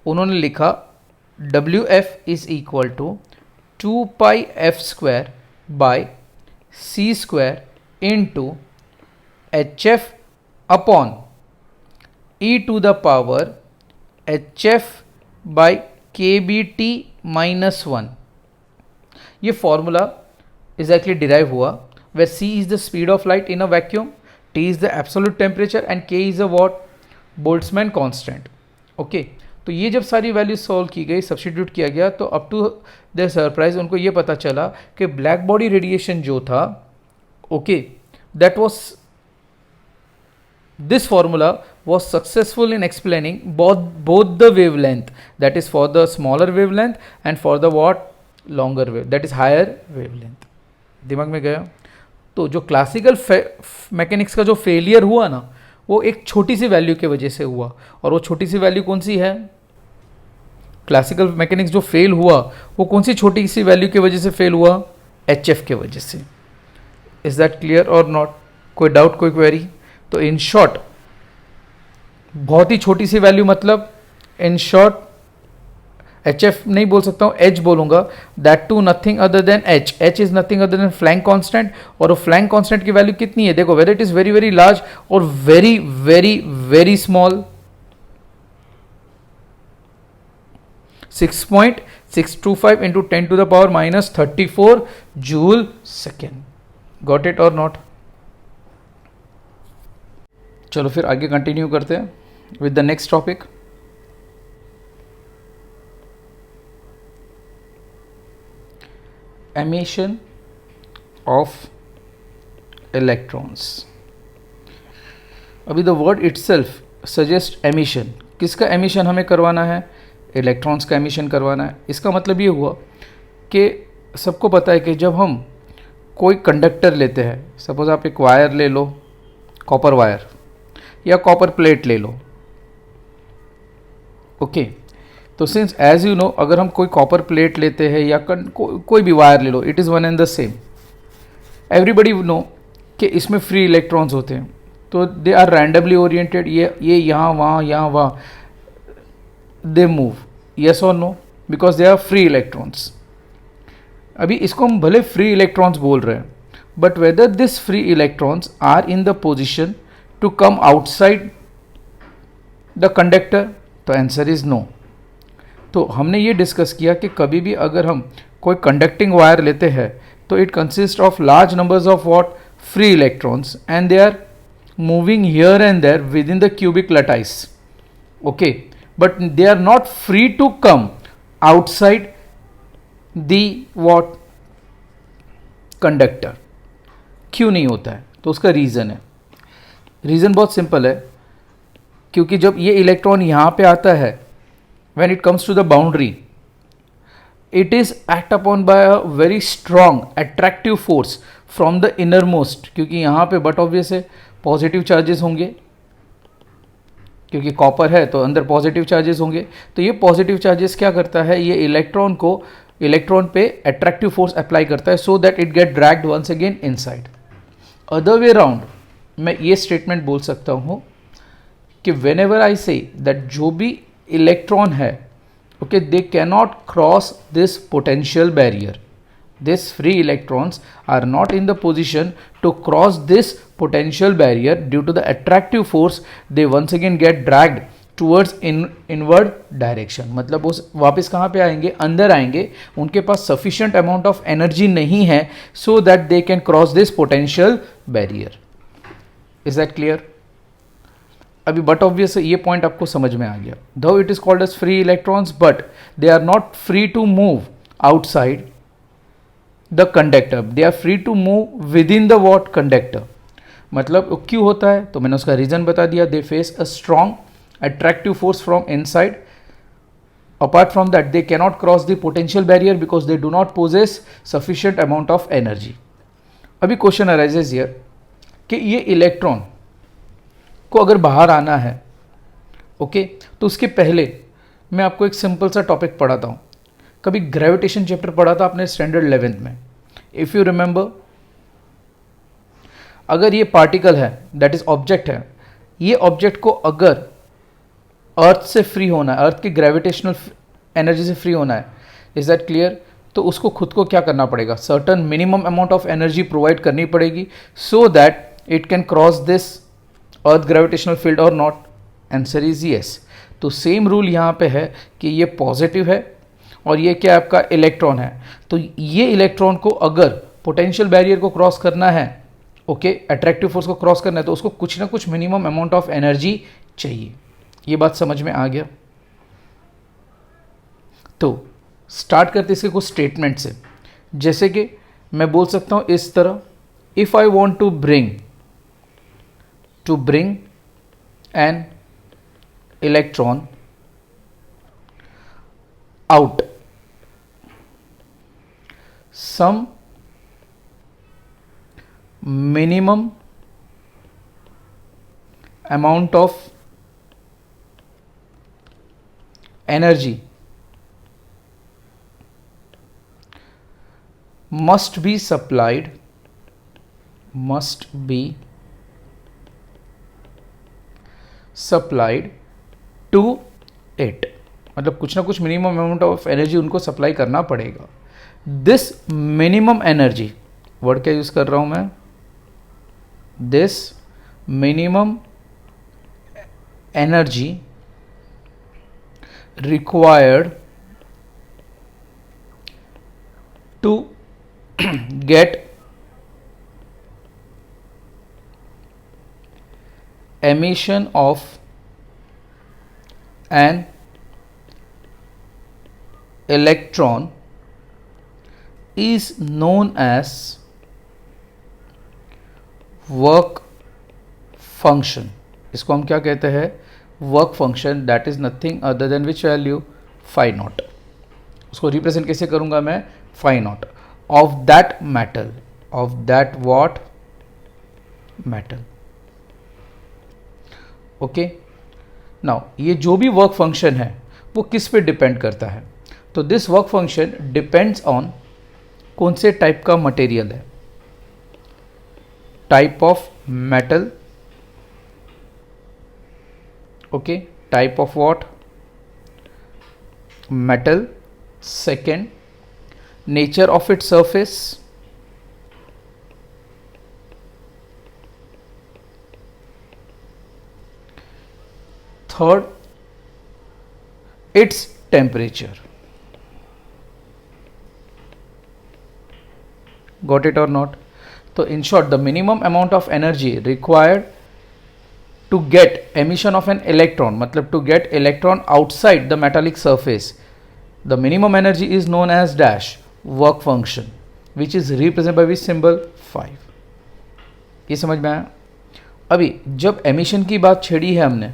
उन्होंने लिखा WF is equal to 2πf² by c² into HF upon e⁻ HF बाय KBT -1। ये formula exactly derive हुआ where c is the speed of light in a vacuum, T is the absolute temperature and K is a what? Boltzmann constant. Okay, तो ये जब सारी value solve की गई, substitute किया गया, तो अप टू देयर सरप्राइज उनको ये पता चला कि ब्लैक बॉडी रेडिएशन जो था, okay, that was this formula was successful in explaining both the wavelength, that is for the smaller wavelength and for the what longer wave, that is higher wavelength। दिमाग में गया? तो जो classical mechanics का जो failure हुआ ना, वो एक छोटी सी वैल्यू के वजह से हुआ, और वो छोटी सी वैल्यू कौन सी है? क्लासिकल मैकेनिक्स जो फेल हुआ वो कौन सी छोटी सी वैल्यू की वजह से फेल हुआ? HF के वजह से। इज दैट क्लियर और नॉट? कोई डाउट, कोई क्वेरी? तो इन शॉर्ट बहुत ही छोटी सी वैल्यू, मतलब इन शॉर्ट HF नहीं बोल सकता हूँ, H बोलूंगा, that to nothing other than H। H is nothing other than Planck constant, और वो फ्लैंक कांस्टेंट की वैल्यू कितनी है? देखो, whether it is very very large और very very very small, 6.625 into 10⁻⁻34 joule second. Got it और not? चलो फिर आगे कंटिन्यू करते हैं with the next topic. Emission of electrons. अभी the word itself suggest emission. किसका एमिशन हमें करवाना है? इलेक्ट्रॉन्स का एमिशन करवाना है। इसका मतलब ये हुआ कि सबको पता है कि जब हम कोई कंडक्टर लेते हैं, सपोज आप एक वायर ले लो, कॉपर वायर या कॉपर प्लेट ले लो, ओके, तो सिंस एज यू नो, अगर हम कोई कॉपर प्लेट लेते हैं या कोई भी वायर ले लो, it is one and the same. Everybody know कि इसमें फ्री इलेक्ट्रॉन्स होते हैं, तो दे आर रैंडमली ओरिएंटेड, ये यहाँ वहाँ दे मूव, यस और no, because they are free electrons. अभी इसको हम भले फ्री इलेक्ट्रॉन्स बोल रहे हैं, but whether this free electrons are in the position to come outside the conductor, तो आंसर इज नो। तो हमने ये डिस्कस किया कि कभी भी अगर हम कोई कंडक्टिंग वायर लेते हैं तो it consist of large numbers of what? Free electrons, and they are moving here and there within the cubic lattice, okay, but they are not free to come outside the what? Conductor. क्यों नहीं होता है? तो उसका reason है, reason बहुत simple है, क्योंकि जब ये इलेक्ट्रॉन यहाँ पे आता है, when it comes to the boundary, it is act upon by a very strong attractive force from the innermost, क्योंकि यहाँ पे बट ऑब्वियस है पॉजिटिव चार्जेस होंगे, क्योंकि कॉपर है तो अंदर पॉजिटिव चार्जेस होंगे। तो ये पॉजिटिव चार्जेस क्या करता है? ये इलेक्ट्रॉन पे अट्रैक्टिव फोर्स अप्लाई करता है, so that it get dragged once again inside. Other way round मैं ये स्टेटमेंट बोल सकता हूँ कि when ever I say that जो भी इलेक्ट्रॉन है, okay, they cannot cross this potential barrier. This free electrons are not in the position to cross this potential barrier due to the attractive force, they once again get dragged towards inward direction। मतलब उस वापस कहाँ पे आएंगे? अंदर आएंगे। उनके पास sufficient amount of energy नहीं है so that they can cross this potential barrier। Is that clear? अभी but obvious ये पॉइंट आपको समझ में आ गया। Though it is called as free electrons, but they are not free to move outside the conductor, they are free to move within the what? Conductor। मतलब क्यों होता है? तो मैंने उसका रीज़न बता दिया। They face a strong attractive force from inside, apart from that they cannot cross the potential barrier because they do not possess sufficient amount of energy. अभी क्वेश्चन अराइजेज हियर कि ये इलेक्ट्रॉन को अगर बाहर आना है, ओके, तो उसके पहले मैं आपको एक सिंपल सा टॉपिक पढ़ाता हूँ। कभी ग्रेविटेशन चैप्टर पढ़ा था आपने स्टैंडर्ड 11th में। इफ यू रिमेंबर, अगर ये पार्टिकल है, दैट इज ऑब्जेक्ट है, ये ऑब्जेक्ट को अगर अर्थ से फ्री होना है, अर्थ की ग्रेविटेशनल एनर्जी से फ्री होना है, इज दैट क्लियर, तो उसको खुद को क्या करना पड़ेगा, certain minimum amount of energy provide करनी पड़ेगी सो that it can cross this earth gravitational field और नॉट। Answer is yes. तो सेम रूल यहाँ पे है कि ये पॉजिटिव है और ये क्या आपका इलेक्ट्रॉन है, तो ये इलेक्ट्रॉन को अगर पोटेंशियल बैरियर को क्रॉस करना है, ओके, अट्रैक्टिव फोर्स को क्रॉस करना है, तो उसको कुछ ना कुछ मिनिमम अमाउंट ऑफ एनर्जी चाहिए। ये बात समझ में आ गया। तो स्टार्ट करते इसके कुछ स्टेटमेंट से, जैसे कि मैं बोल सकता हूं इस तरह, if I want to bring an electron out some minimum amount of energy must be supplied to it, मतलब कुछ ना कुछ मिनिमम अमाउंट ऑफ एनर्जी उनको सप्लाई करना पड़ेगा। दिस मिनिमम एनर्जी, वर्ड क्या यूज कर रहा हूं मैं, this minimum energy required to get emission of an electron is known as work function। इसको हम क्या कहते हैं, work function, that is nothing other than which value, phi naught. उसको रिप्रेजेंट कैसे करूंगा मैं, phi naught of that metal, of that what metal, ओके। नाउ ये जो भी वर्क फंक्शन है वो किस पे डिपेंड करता है, तो this work function depends on कौन से टाइप का मटेरियल है, type of metal, okay, type of what, metal. Second, nature of its surface, third, its temperature। Got it or not? So in short, the minimum amount of energy required to get emission of an electron, मतलब to get electron outside the metallic surface, the minimum energy is known as dash work function, which is represented by which symbol, 5। ये समझ में आया। अभी जब emission की बात छेड़ी है हमने,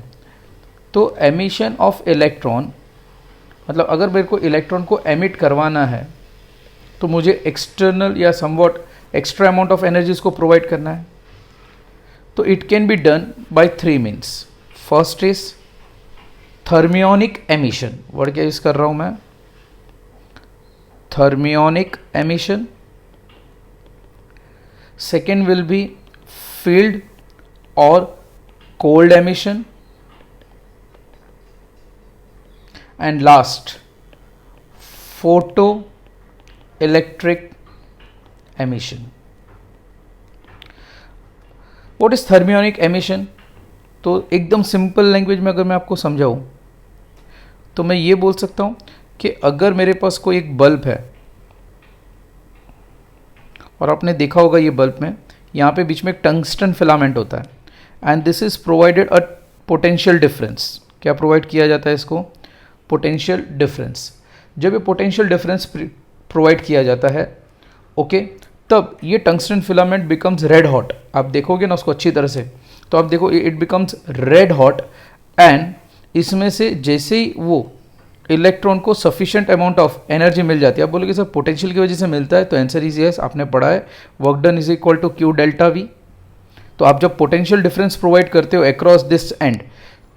तो एमिशन ऑफ इलेक्ट्रॉन, मतलब अगर मेरे को इलेक्ट्रॉन को एमिट करवाना है तो मुझे एक्सटर्नल या somewhat extra amount of energy को प्रोवाइड करना है, तो it can be done by 3 means. First is thermionic emission, word क्या यूज कर रहा हूं मैं, thermionic emission। Second will be field or cold emission, and last photoelectric emission। What is thermionic emission? तो एकदम सिंपल लैंग्वेज में अगर मैं आपको समझाऊं तो मैं ये बोल सकता हूं कि अगर मेरे पास कोई एक बल्ब है, और आपने देखा होगा ये बल्ब में यहाँ पे बीच में एक टंगस्टन फिलामेंट होता है, and this is provided a potential difference. क्या प्रोवाइड किया जाता है इसको, पोटेंशियल डिफरेंस। जब ये पोटेंशियल डिफरेंस प्रोवाइड किया जाता है, ओके, तब ये tungsten filament becomes red hot. आप देखोगे ना उसको अच्छी तरह से, तो आप देखो it becomes red hot, and इसमें से जैसे ही वो इलेक्ट्रॉन को सफिशिएंट अमाउंट ऑफ एनर्जी मिल जाती है, आप बोलोगे सर पोटेंशियल की वजह से मिलता है, तो आंसर इज यस, आपने पढ़ा है work done is equal to Q delta V. तो आप जब पोटेंशियल डिफरेंस प्रोवाइड करते हो अक्रॉस दिस एंड,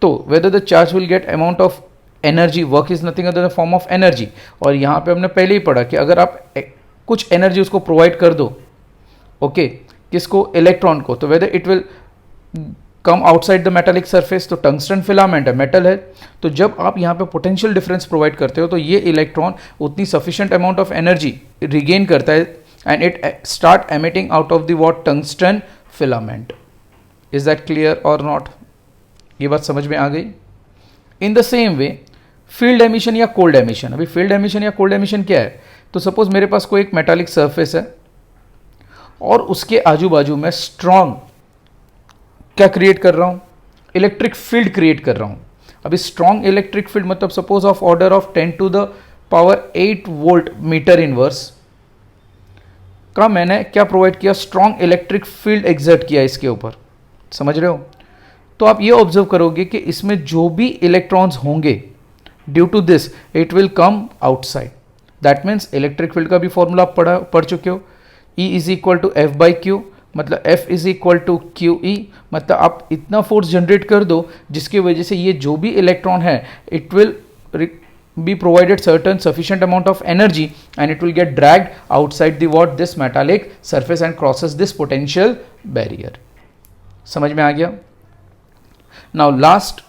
तो whether the charge will get amount of energy, work is nothing other the form of energy. और यहाँ पे हमने पहले ही पढ़ा कि अगर आप कुछ एनर्जी उसको प्रोवाइड कर दो, ओके, किसको, इलेक्ट्रॉन को, तो whether it will come outside the metallic surface, तो टंगस्टन फिलामेंट है, मेटल है, तो जब आप यहाँ पे पोटेंशियल डिफरेंस प्रोवाइड करते हो तो ये इलेक्ट्रॉन उतनी sufficient amount of energy regain करता है and it start emitting out of the what, tungsten filament. Is that clear और नॉट? ये बात समझ में आ गई? In the same way field emission या कोल्ड एमिशन। अभी फील्ड एमिशन या कोल्ड एमिशन क्या है? तो सपोज मेरे पास कोई एक मेटालिक सरफेस है और उसके आजू बाजू में स्ट्रॉन्ग क्या क्रिएट कर रहा हूं, इलेक्ट्रिक फील्ड क्रिएट कर रहा हूं। अभी स्ट्रॉन्ग इलेक्ट्रिक फील्ड मतलब suppose of order of 10 to the power 8 volt metre inverse का मैंने क्या प्रोवाइड किया, स्ट्रॉन्ग इलेक्ट्रिक फील्ड एग्जर्ट किया इसके ऊपर, समझ रहे हो? तो आप ये ऑब्जर्व करोगे कि इसमें जो भी इलेक्ट्रॉन्स होंगे due to this it will come outside. That means electric field का भी फॉर्मूला आप पढ़ चुके हो, E is equal to F by Q, मतलब F is equal to Q E, मतलब आप इतना फोर्स जनरेट कर दो जिसकी वजह से ये जो भी इलेक्ट्रॉन है it will be provided certain sufficient amount of energy and it will get dragged outside the what, this metallic surface and crosses this potential barrier। समझ में आ गया? नाउ लास्ट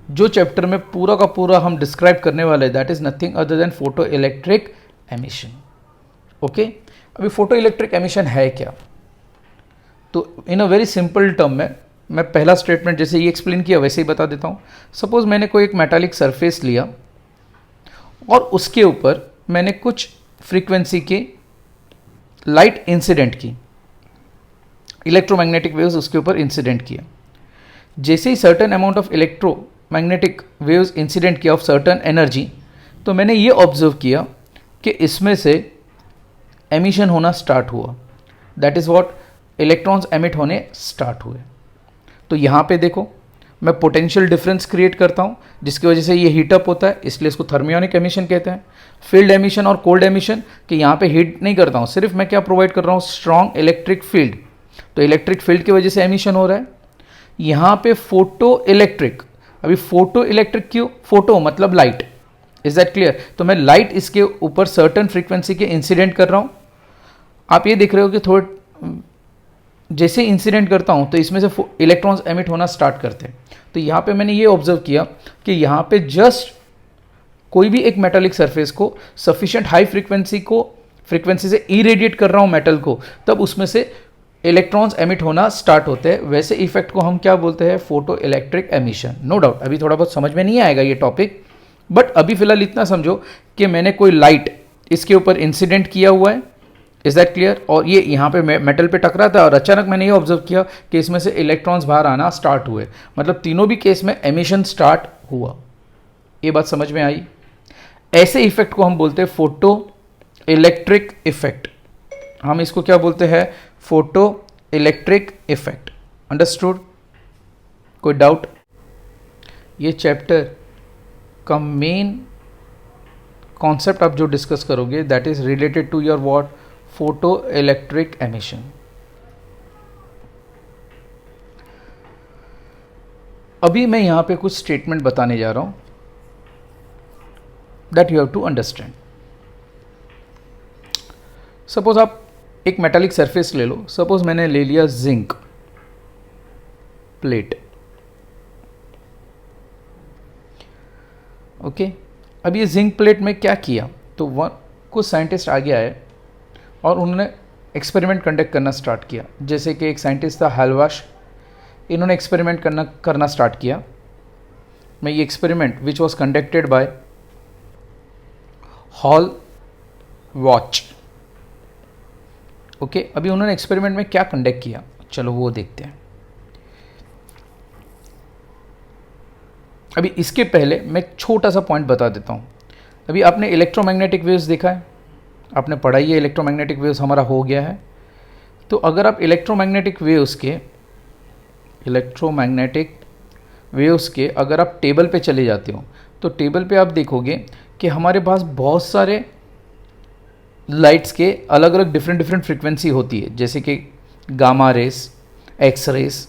जो चैप्टर में पूरा का पूरा हम डिस्क्राइब करने वाले that is nothing other then photo electric emission. Okay, अभी फोटो इलेक्ट्रिक एमिशन है क्या? तो इन अ वेरी सिंपल टर्म में मैं पहला स्टेटमेंट जैसे ये एक्सप्लेन किया वैसे ही बता देता हूँ। सपोज मैंने कोई एक मेटालिक सरफेस लिया और उसके ऊपर मैंने कुछ फ्रीक्वेंसी के लाइट इंसिडेंट की, इलेक्ट्रोमैग्नेटिक वेव्स उसके ऊपर इंसिडेंट किया। जैसे ही certain amount of electromagnetic waves incident किया ऑफ सर्टेन एनर्जी, तो मैंने ये ऑब्जर्व किया कि इसमें से एमिशन होना स्टार्ट हुआ, that is what, electrons emit होने स्टार्ट हुए। तो यहाँ पे देखो मैं पोटेंशियल डिफरेंस क्रिएट करता हूँ जिसकी वजह से ये हीटअप होता है, इसलिए इसको थर्मियोनिक एमिशन कहते हैं। फील्ड एमिशन और कोल्ड एमिशन कि यहाँ पे हीट नहीं करता हूँ, सिर्फ मैं क्या प्रोवाइड कर रहा हूँ, स्ट्रॉन्ग इलेक्ट्रिक फील्ड, तो इलेक्ट्रिक फील्ड की वजह से एमिशन हो रहा है। यहाँ पे फोटो इलेक्ट्रिक, अभी फोटो इलेक्ट्रिक क्यों, फोटो मतलब लाइट, इज दैट क्लियर? तो मैं लाइट इसके ऊपर सर्टन फ्रीक्वेंसी के इंसिडेंट कर रहा हूँ। आप ये दिख रहे हो कि थोड़े जैसे इंसिडेंट करता हूँ तो इसमें से इलेक्ट्रॉन्स एमिट होना स्टार्ट करते हैं। तो यहाँ पे मैंने ये ऑब्जर्व किया कि यहाँ पे जस्ट कोई भी एक मेटालिक सरफेस को सफिशिएंट हाई फ्रीक्वेंसी से इरेडिएट कर रहा हूँ मेटल को, तब उसमें से इलेक्ट्रॉन्स एमिट होना स्टार्ट होते हैं। वैसे इफेक्ट को हम क्या बोलते हैं, photo electric emission. No doubt अभी थोड़ा बहुत समझ में नहीं आएगा ये टॉपिक, बट अभी फिलहाल इतना समझो कि मैंने कोई लाइट इसके ऊपर इंसिडेंट किया हुआ है, इज दैट क्लियर? और ये यहाँ पे मेटल पे टकरा था और अचानक मैंने ये ऑब्जर्व किया कि इसमें से इलेक्ट्रॉन्स बाहर आना स्टार्ट हुए, मतलब तीनों भी केस में एमिशन स्टार्ट हुआ। ये बात समझ में आई? ऐसे इफेक्ट को हम बोलते हैं फोटो इलेक्ट्रिक इफेक्ट। हम इसको क्या बोलते हैं, फोटो इलेक्ट्रिक इफेक्ट। अंडरस्टूड? कोई डाउट? ये चैप्टर का मेन कॉन्सेप्ट आप जो डिस्कस करोगे that is related to your what, photo electric emission. अभी मैं यहां पे कुछ स्टेटमेंट बताने जा रहा हूं that you have to understand. Suppose आप एक मेटालिक सरफेस ले लो, सपोज मैंने ले लिया जिंक प्लेट, ओके। अब ये जिंक प्लेट में क्या किया, तो कुछ साइंटिस्ट आगे आए और उन्होंने एक्सपेरिमेंट कंडक्ट करना स्टार्ट किया। जैसे कि एक साइंटिस्ट था हेलवाश, इन्होंने एक्सपेरिमेंट करना स्टार्ट किया। मैं ये experiment which was conducted bye hall watch, okay. अभी उन्होंने एक्सपेरिमेंट में क्या कंडक्ट किया, चलो वो देखते हैं। अभी इसके पहले मैं एक छोटा सा पॉइंट बता देता हूँ। अभी आपने इलेक्ट्रोमैग्नेटिक वेव्स देखा है, आपने पढ़ाई है इलेक्ट्रोमैग्नेटिक वेव्स हमारा हो गया है। तो अगर आप इलेक्ट्रोमैग्नेटिक वेव्स के अगर आप टेबल पे चले जाते हो तो टेबल पे आप देखोगे कि हमारे पास बहुत सारे लाइट्स के अलग अलग डिफरेंट फ्रीक्वेंसी होती है, जैसे कि gamma rays, X rays,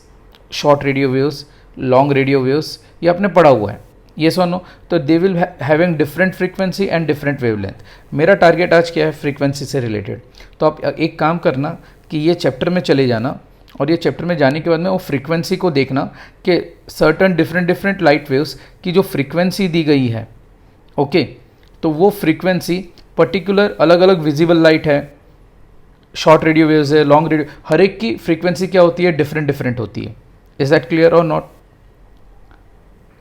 short radio waves, long radio waves, ये आपने पढ़ा हुआ है, येस और नो? तो they will having different frequency and different wavelength. मेरा टारगेट आज क्या है? फ्रीक्वेंसी से रिलेटेड। तो आप एक काम करना कि ये चैप्टर में चले जाना, और ये चैप्टर में जाने के बाद में वो फ्रीक्वेंसी को देखना कि सर्टन डिफरेंट लाइट वेव्स की जो फ्रीक्वेंसी दी गई है, ओके, तो वो फ्रीक्वेंसी पर्टिकुलर अलग अलग विजिबल लाइट है, शॉर्ट रेडियो वेव्स है, लॉन्ग रेडियो, हर एक की फ्रीक्वेंसी क्या होती है? डिफरेंट होती है। इज दैट क्लियर और नॉट?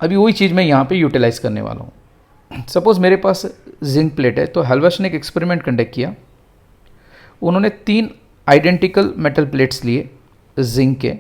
अभी वही चीज़ मैं यहाँ पे यूटिलाइज करने वाला हूँ। सपोज मेरे पास जिंक प्लेट है, तो हेल्वर्स ने एक एक्सपेरिमेंट कंडक्ट किया। उन्होंने 3 आइडेंटिकल मेटल प्लेट्स लिए जिंक के,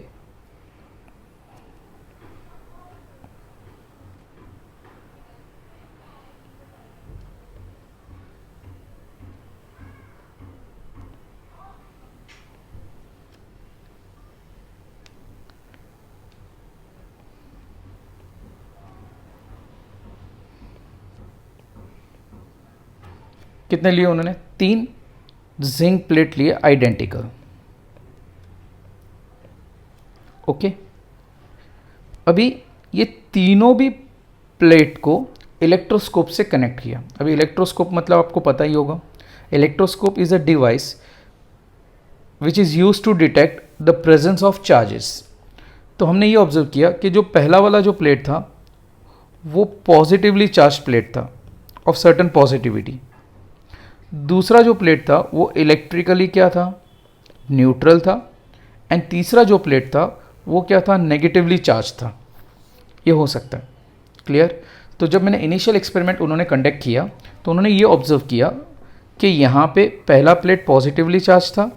कितने लिए उन्होंने? 3 जिंक प्लेट लिए आइडेंटिकल, ओके। अभी ये तीनों भी प्लेट को इलेक्ट्रोस्कोप से कनेक्ट किया। अभी इलेक्ट्रोस्कोप मतलब आपको पता ही होगा, electroscope is a device which is use to detect the presence of charges. तो हमने ये ऑब्जर्व किया कि जो पहला वाला जो प्लेट था वो पॉजिटिवली चार्ज प्लेट था ऑफ सर्टन पॉजिटिविटी। दूसरा जो प्लेट था वो इलेक्ट्रिकली क्या था? न्यूट्रल था। एंड तीसरा जो प्लेट था वो क्या था? नेगेटिवली चार्ज था। ये हो सकता है, क्लियर? तो जब मैंने इनिशियल एक्सपेरिमेंट उन्होंने कंडक्ट किया तो उन्होंने ये ऑब्जर्व किया कि यहाँ पे पहला प्लेट पॉजिटिवली चार्ज था,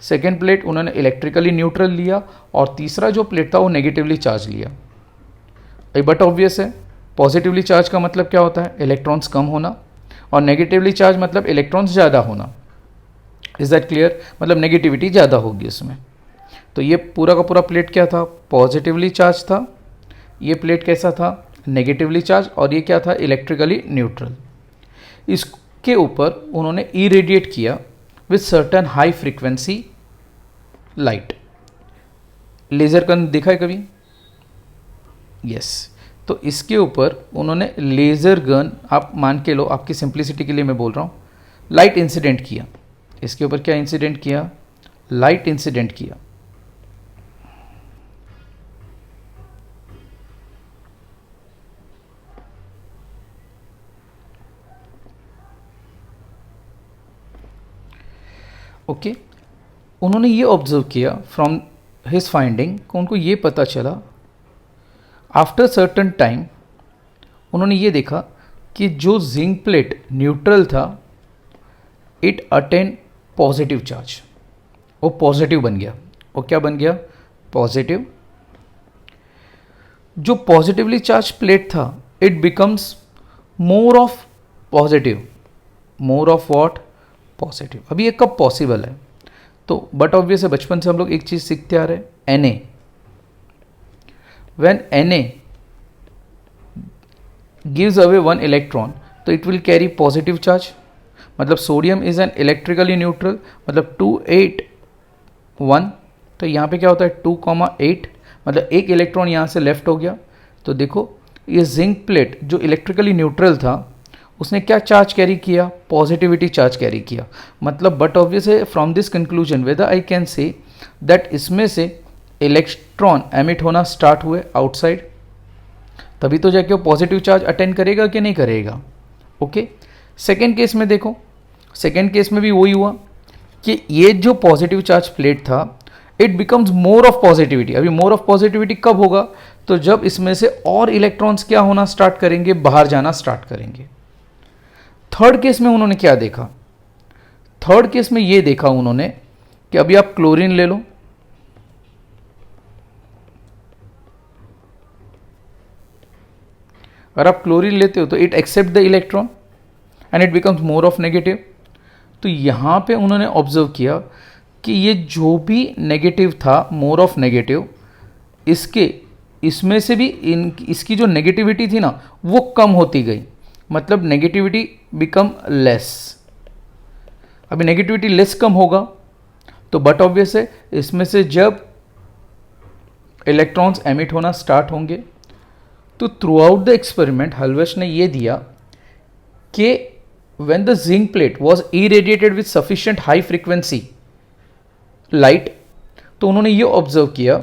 सेकेंड प्लेट उन्होंने इलेक्ट्रिकली न्यूट्रल लिया, और तीसरा जो प्लेट था वो नेगेटिवली चार्ज लिया। बट ऑब्वियस है, पॉजिटिवली चार्ज का मतलब क्या होता है? इलेक्ट्रॉन्स कम होना, और नेगेटिवली चार्ज मतलब इलेक्ट्रॉन्स ज़्यादा होना। Is that clear? मतलब नेगेटिविटी ज़्यादा होगी उसमें। तो ये पूरा का पूरा प्लेट क्या था? पॉजिटिवली चार्ज था। ये प्लेट कैसा था? Negatively charge. और ये क्या था? Electrically neutral. इसके ऊपर उन्होंने इरेडिएट किया with certain high frequency light. Laser gun देखा है कभी? यस। तो इसके ऊपर उन्होंने लेज़र गन, आप मान के लो, आपकी सिंप्लिसिटी के लिए मैं बोल रहा हूँ, लाइट इंसिडेंट किया। इसके ऊपर क्या इंसिडेंट किया? लाइट इंसिडेंट किया। ओके। उन्होंने ये ऑब्जर्व किया फ्रॉम हिज फाइंडिंग को उनको ये पता चला आफ्टर सर्टन टाइम, उन्होंने ये देखा कि जो जिंक प्लेट न्यूट्रल था इट अटेन पॉजिटिव चार्ज, वो पॉजिटिव बन गया। वो क्या बन गया? पॉजिटिव। जो पॉजिटिवली चार्ज प्लेट था it becomes more of positive. More of what? Positive. अभी ये कब पॉसिबल है? तो बट ऑब्वियस है, बचपन से हम लोग एक चीज़ सीखते आ रहे हैं, Na। when Na gives away one electron तो it will carry positive charge। मतलब sodium is an electrically neutral, मतलब 2 8 1, तो यहाँ पे क्या होता है 2,8, मतलब एक इलेक्ट्रॉन यहाँ से लेफ्ट हो गया। तो देखो ये जिंक प्लेट जो इलेक्ट्रिकली न्यूट्रल था उसने क्या चार्ज कैरी किया? पॉजिटिविटी चार्ज कैरी किया। मतलब बट ऑब्वियस है from this conclusion whether I can say that इसमें से इलेक्ट्रॉन एमिट होना स्टार्ट हुए आउटसाइड, तभी तो जाके वो पॉजिटिव चार्ज अटेंड करेगा कि नहीं करेगा। ओके। सेकेंड केस में देखो, सेकेंड केस में भी वही हुआ कि ये जो पॉजिटिव चार्ज प्लेट था it becomes more of positivity. अभी मोर ऑफ पॉजिटिविटी कब होगा? तो जब इसमें से और इलेक्ट्रॉन्स क्या होना स्टार्ट करेंगे? बाहर जाना स्टार्ट करेंगे। थर्ड केस में उन्होंने क्या देखा? थर्ड केस में ये देखा उन्होंने कि अभी आप क्लोरीन ले लो, अगर आप क्लोरीन लेते हो तो it accept the electron and it becomes more of negative. तो यहाँ पे उन्होंने ऑब्जर्व किया कि ये जो भी नेगेटिव था, मोर ऑफ नेगेटिव, इसमें से भी इसकी जो नेगेटिविटी थी ना वो कम होती गई, मतलब नेगेटिविटी बिकम लेस। अभी नेगेटिविटी लेस कम होगा तो बट ऑब्वियस है इसमें से जब इलेक्ट्रॉन्स एमिट होना स्टार्ट होंगे तो थ्रू आउट द एक्सपेरिमेंट हलवेश ने ये दिया कि when the zinc plate was irradiated with sufficient high frequency light, तो उन्होंने ये ऑब्जर्व किया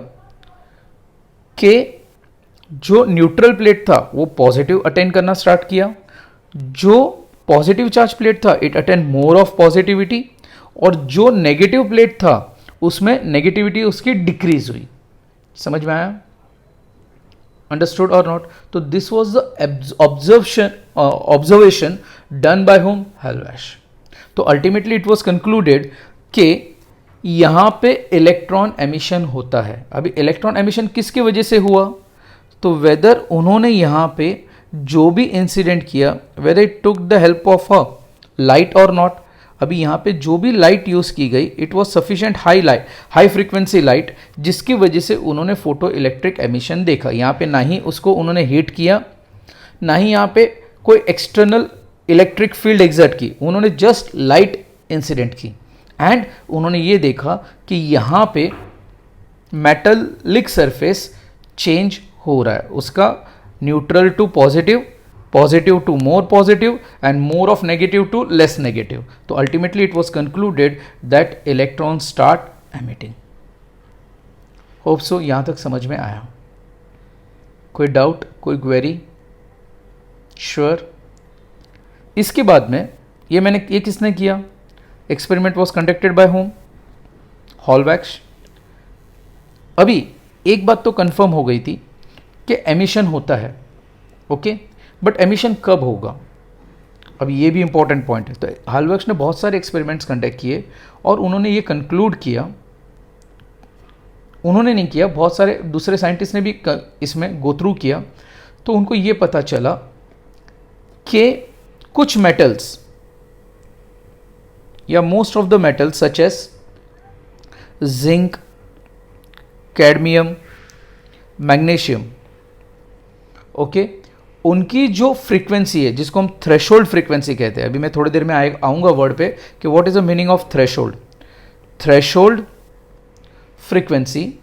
कि जो न्यूट्रल प्लेट था वो पॉजिटिव अटेंड करना स्टार्ट किया, जो पॉजिटिव चार्ज प्लेट था it attend more of positivity, और जो नेगेटिव प्लेट था उसमें नेगेटिविटी उसकी डिक्रीज हुई। समझ में आया? अंडरस्टूड और नॉट? तो this was the observation done by whom? Hallwachs. तो अल्टीमेटली इट वॉज कंक्लूडेड कि यहाँ पे इलेक्ट्रॉन एमिशन होता है। अभी इलेक्ट्रॉन एमिशन किसकी वजह से हुआ? तो वेदर उन्होंने यहाँ पे जो भी इंसिडेंट किया, whether it took the help of a light और नॉट। अभी यहाँ पे जो भी लाइट यूज़ की गई it was sufficient high frequency light, जिसकी वजह से उन्होंने फोटो इलेक्ट्रिक एमिशन देखा। यहाँ पे ना ही उसको उन्होंने हीट किया, ना ही यहाँ पे कोई एक्सटर्नल इलेक्ट्रिक फील्ड एग्जर्ट की, उन्होंने जस्ट लाइट इंसिडेंट की एंड उन्होंने ये देखा कि यहाँ पे मेटलिक सरफेस चेंज हो रहा है, उसका neutral to positive, positive to more positive and more of negative to less negative. तो ultimately it was concluded that electron start emitting. Hope so यहाँ तक समझ में आया। कोई डाउट, कोई क्वेरी? श्योर। इसके बाद में ये किसने किया? Experiment was conducted by whom? Hallwachs. अभी एक बात तो कंफर्म हो गई थी कि एमिशन होता है, ओके, बट एमिशन कब होगा? अब ये भी इंपॉर्टेंट पॉइंट है। तो हॉलवैक्स ने बहुत सारे एक्सपेरिमेंट्स कंडक्ट किए और उन्होंने ये कंक्लूड किया, उन्होंने नहीं किया, बहुत सारे दूसरे साइंटिस्ट ने भी इसमें गो थ्रू किया, तो उनको ये पता चला कि कुछ मेटल्स या most of the metals such as zinc, cadmium, magnesium, okay, उनकी जो फ्रीक्वेंसी है जिसको हम थ्रेशोल्ड फ्रीक्वेंसी कहते हैं, अभी मैं थोड़ी देर में आऊँगा वर्ड पे कि what is the meaning of threshold. Threshold frequency,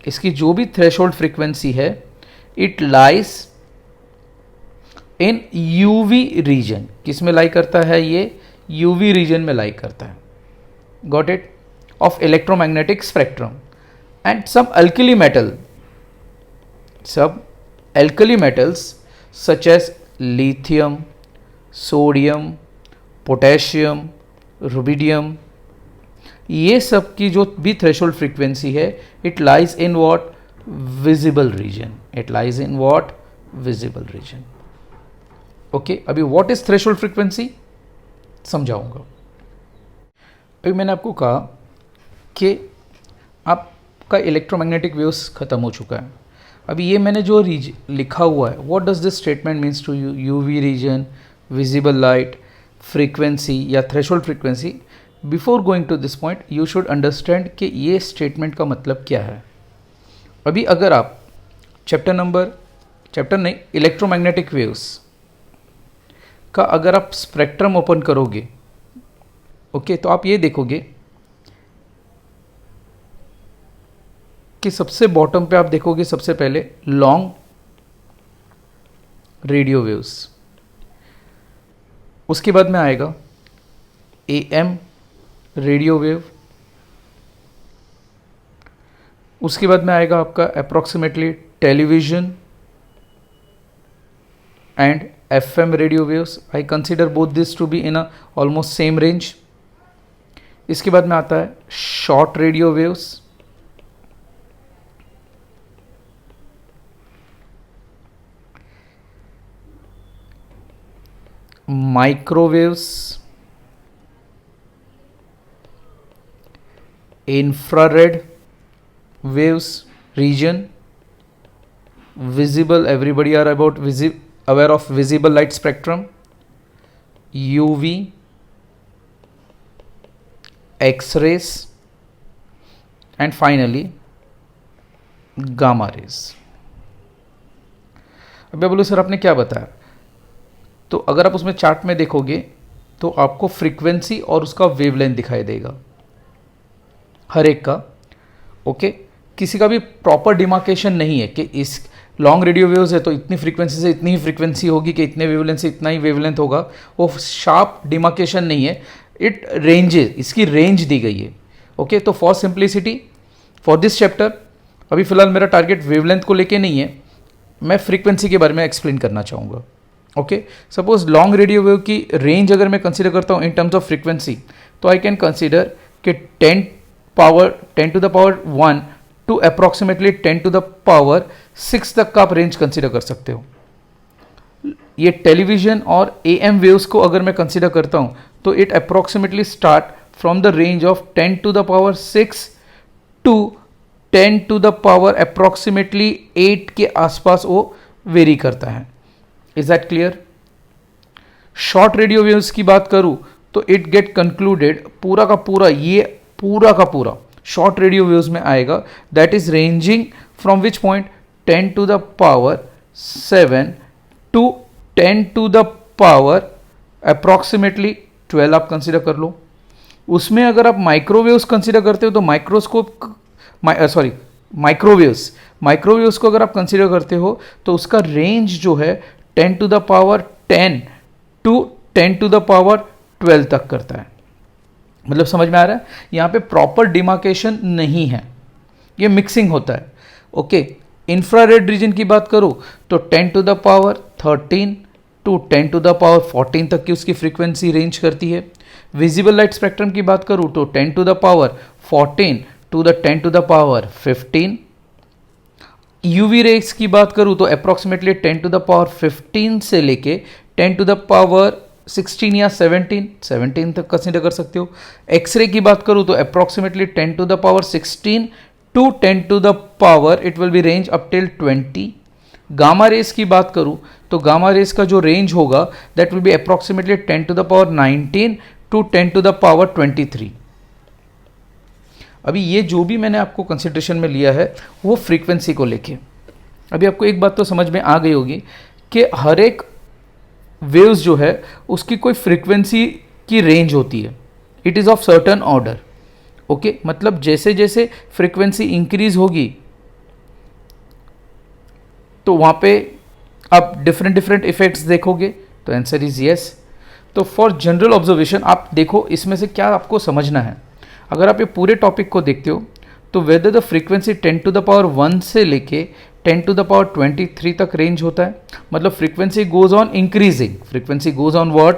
इसकी जो भी थ्रेशोल्ड फ्रीक्वेंसी है it lies in UV region. किस में लाई करता है? ये यूवी रीजन में लाई करता है, got it, of electromagnetic spectrum. And some alkali metals such as lithium, sodium, potassium, rubidium, ये सब की जो भी थ्रेशोल्ड फ्रीक्वेंसी है it lies in what? Visible region. It lies in what? Visible region. Okay, अभी व्हाट इज थ्रेशोल्ड फ्रीक्वेंसी समझाऊंगा। अभी मैंने आपको कहा कि आपका इलेक्ट्रोमैग्नेटिक वेव्स खत्म हो चुका है। अभी ये मैंने जो लिखा हुआ है, what does this statement means to you? UV region, visible light, frequency या threshold frequency. Before going to this point you should understand कि ये स्टेटमेंट का मतलब क्या है। अभी अगर आप इलेक्ट्रोमैग्नेटिक वेव्स का अगर आप स्पेक्ट्रम ओपन करोगे, ओके, तो आप ये देखोगे कि सबसे बॉटम पे आप देखोगे सबसे पहले लॉन्ग रेडियो वेव्स, उसके बाद में आएगा एएम रेडियो वेव, उसके बाद में आएगा आपका approximately television and FM radio waves. I consider both this to be in a almost same range. इसके बाद में आता है short radio waves, microwaves, infrared waves region, visible, everybody are about aware of visible light spectrum, UV, X-rays and finally gamma rays। अब बोलो sir आपने क्या बताया? तो अगर आप उसमें चार्ट में देखोगे तो आपको फ्रीक्वेंसी और उसका वेवलेंथ दिखाई देगा हर एक का, ओके। किसी का भी प्रॉपर डिमार्केशन नहीं है कि इस लॉन्ग रेडियो वेव्स है तो इतनी फ्रीक्वेंसी से इतनी ही फ्रीक्वेंसी होगी कि इतने वेवलेंथ से इतना ही वेवलेंथ होगा, वो शार्प डिमार्केशन नहीं है, इट रेंजेस, इसकी रेंज दी गई है। ओके, तो for simplicity for this chapter अभी फिलहाल मेरा टारगेट वेवलेंथ को लेके नहीं है, मैं फ्रीक्वेंसी के बारे में एक्सप्लेन करना चाहूँगा। Okay, suppose long radio wave की रेंज अगर मैं कंसिडर करता हूँ इन टर्म्स ऑफ फ्रीक्वेंसी, तो आई कैन कंसिडर कि 10 to the power 1 to approximately 10 to the power 6 तक का आप रेंज कंसिडर कर सकते हो। ये टेलीविजन और AM वेव्स को अगर मैं कंसिडर करता हूँ तो it approximately start from the range of 10 to the power 6 to 10 to the power approximately 8 के आसपास वो वेरी करता है। Is that clear? Short radio waves की बात करूँ तो इट गेट कंक्लूडेड, पूरा का पूरा शॉर्ट रेडियो वेव्स में आएगा, that is ranging from which point 10 to the power 7 to 10 to the power approximately 12 आप कंसिडर कर लो। उसमें अगर आप माइक्रोवेव्स कंसिडर करते हो तो माइक्रोवेव्स को अगर आप कंसिडर करते हो तो उसका रेंज जो है 10 to the power 10 to 10 to the power 12 तक करता है। मतलब समझ में आ रहा है, यहाँ पे प्रॉपर डिमार्केशन नहीं है, ये मिक्सिंग होता है। ओके, इंफ्रारेड रीजन की बात करूँ तो 10 to the power 13 to 10 to the power 14 तक की उसकी फ्रीक्वेंसी रेंज करती है। विजिबल लाइट स्पेक्ट्रम की बात करूँ तो 10 to the power 14 to the 10 to the power 15। UV rays की बात करूँ तो अप्रॉक्सीमेटली 10 to the power 15 से लेके 10 to the power 16 या 17 तक कंसिडर कर सकते हो। एक्सरे की बात करूँ तो approximately 10 to the power 16 to 10 to the power it will be range up till 20। Gamma rays की बात करूँ तो गामा रेस का जो रेंज होगा that will be approximately 10 to the power 19 to 10 to the power 23। अभी ये जो भी मैंने आपको कंसिडरेशन में लिया है वो फ्रीक्वेंसी को लेके। अभी आपको एक बात तो समझ में आ गई होगी कि हर एक वेव्स जो है उसकी कोई फ्रीक्वेंसी की रेंज होती है, it is of certain order. Okay, मतलब जैसे जैसे फ्रीक्वेंसी इंक्रीज होगी तो वहाँ पे आप डिफरेंट इफेक्ट्स देखोगे, तो आंसर इज यस। तो फॉर जनरल ऑब्जर्वेशन आप देखो इसमें से क्या आपको समझना है। अगर आप ये पूरे टॉपिक को देखते हो तो whether the frequency 10 to the power 1 से लेके 10 to the power 23 तक रेंज होता है, मतलब frequency goes on increasing, frequency goes on what,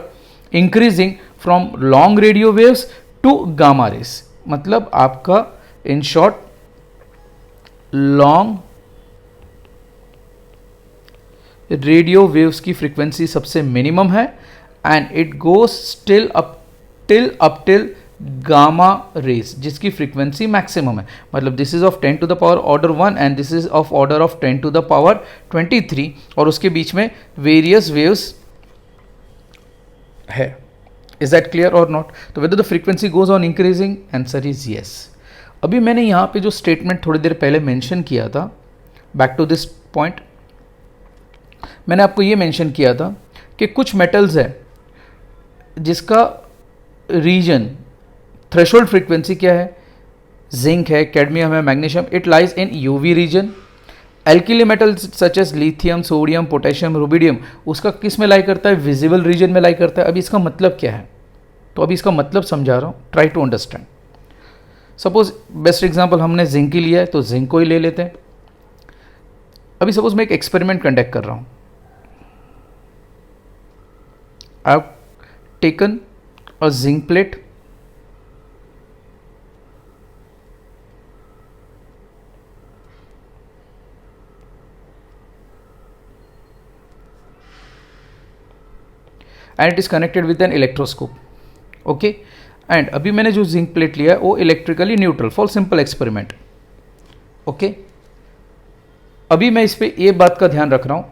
increasing from long radio waves to gamma rays. मतलब आपका in short long radio waves की frequency सबसे मिनिमम है and it goes still up till gamma rays जिसकी frequency maximum है। मतलब this is of 10 to the power order 1 and this is of order of 10 to the power 23 और उसके बीच में वेरियस वेव्स है। इज दैट क्लियर और not? तो whether the frequency goes on increasing, answer is yes. अभी मैंने यहाँ पे जो स्टेटमेंट थोड़ी देर पहले मेंशन किया था, बैक टू दिस पॉइंट, मैंने आपको ये मेंशन किया था कि कुछ मेटल्स है जिसका रीजन थ्रेशोल्ड फ्रीक्वेंसी क्या है, जिंक है, कैडमियम है, magnesium, it lies in UV region. Alkali metals such as lithium, sodium, potassium, rubidium उसका किस में लाई करता है, विजिबल रीजन में लाई करता है। अभी इसका मतलब क्या है, तो अभी इसका मतलब समझा रहा हूँ, try to understand. Suppose best example हमने जिंक की लिया है तो जिंक को ही ले लेते हैं। अभी सपोज मैं एक एक्सपेरिमेंट कंडक्ट कर रहा हूँ, I have taken a zinc plate and it is connected with an electroscope. Okay, and अभी मैंने जो जिंक प्लेट लिया है वो electrically neutral for simple experiment. Okay, अभी मैं इस पे ये बात का ध्यान रख रहा हूं,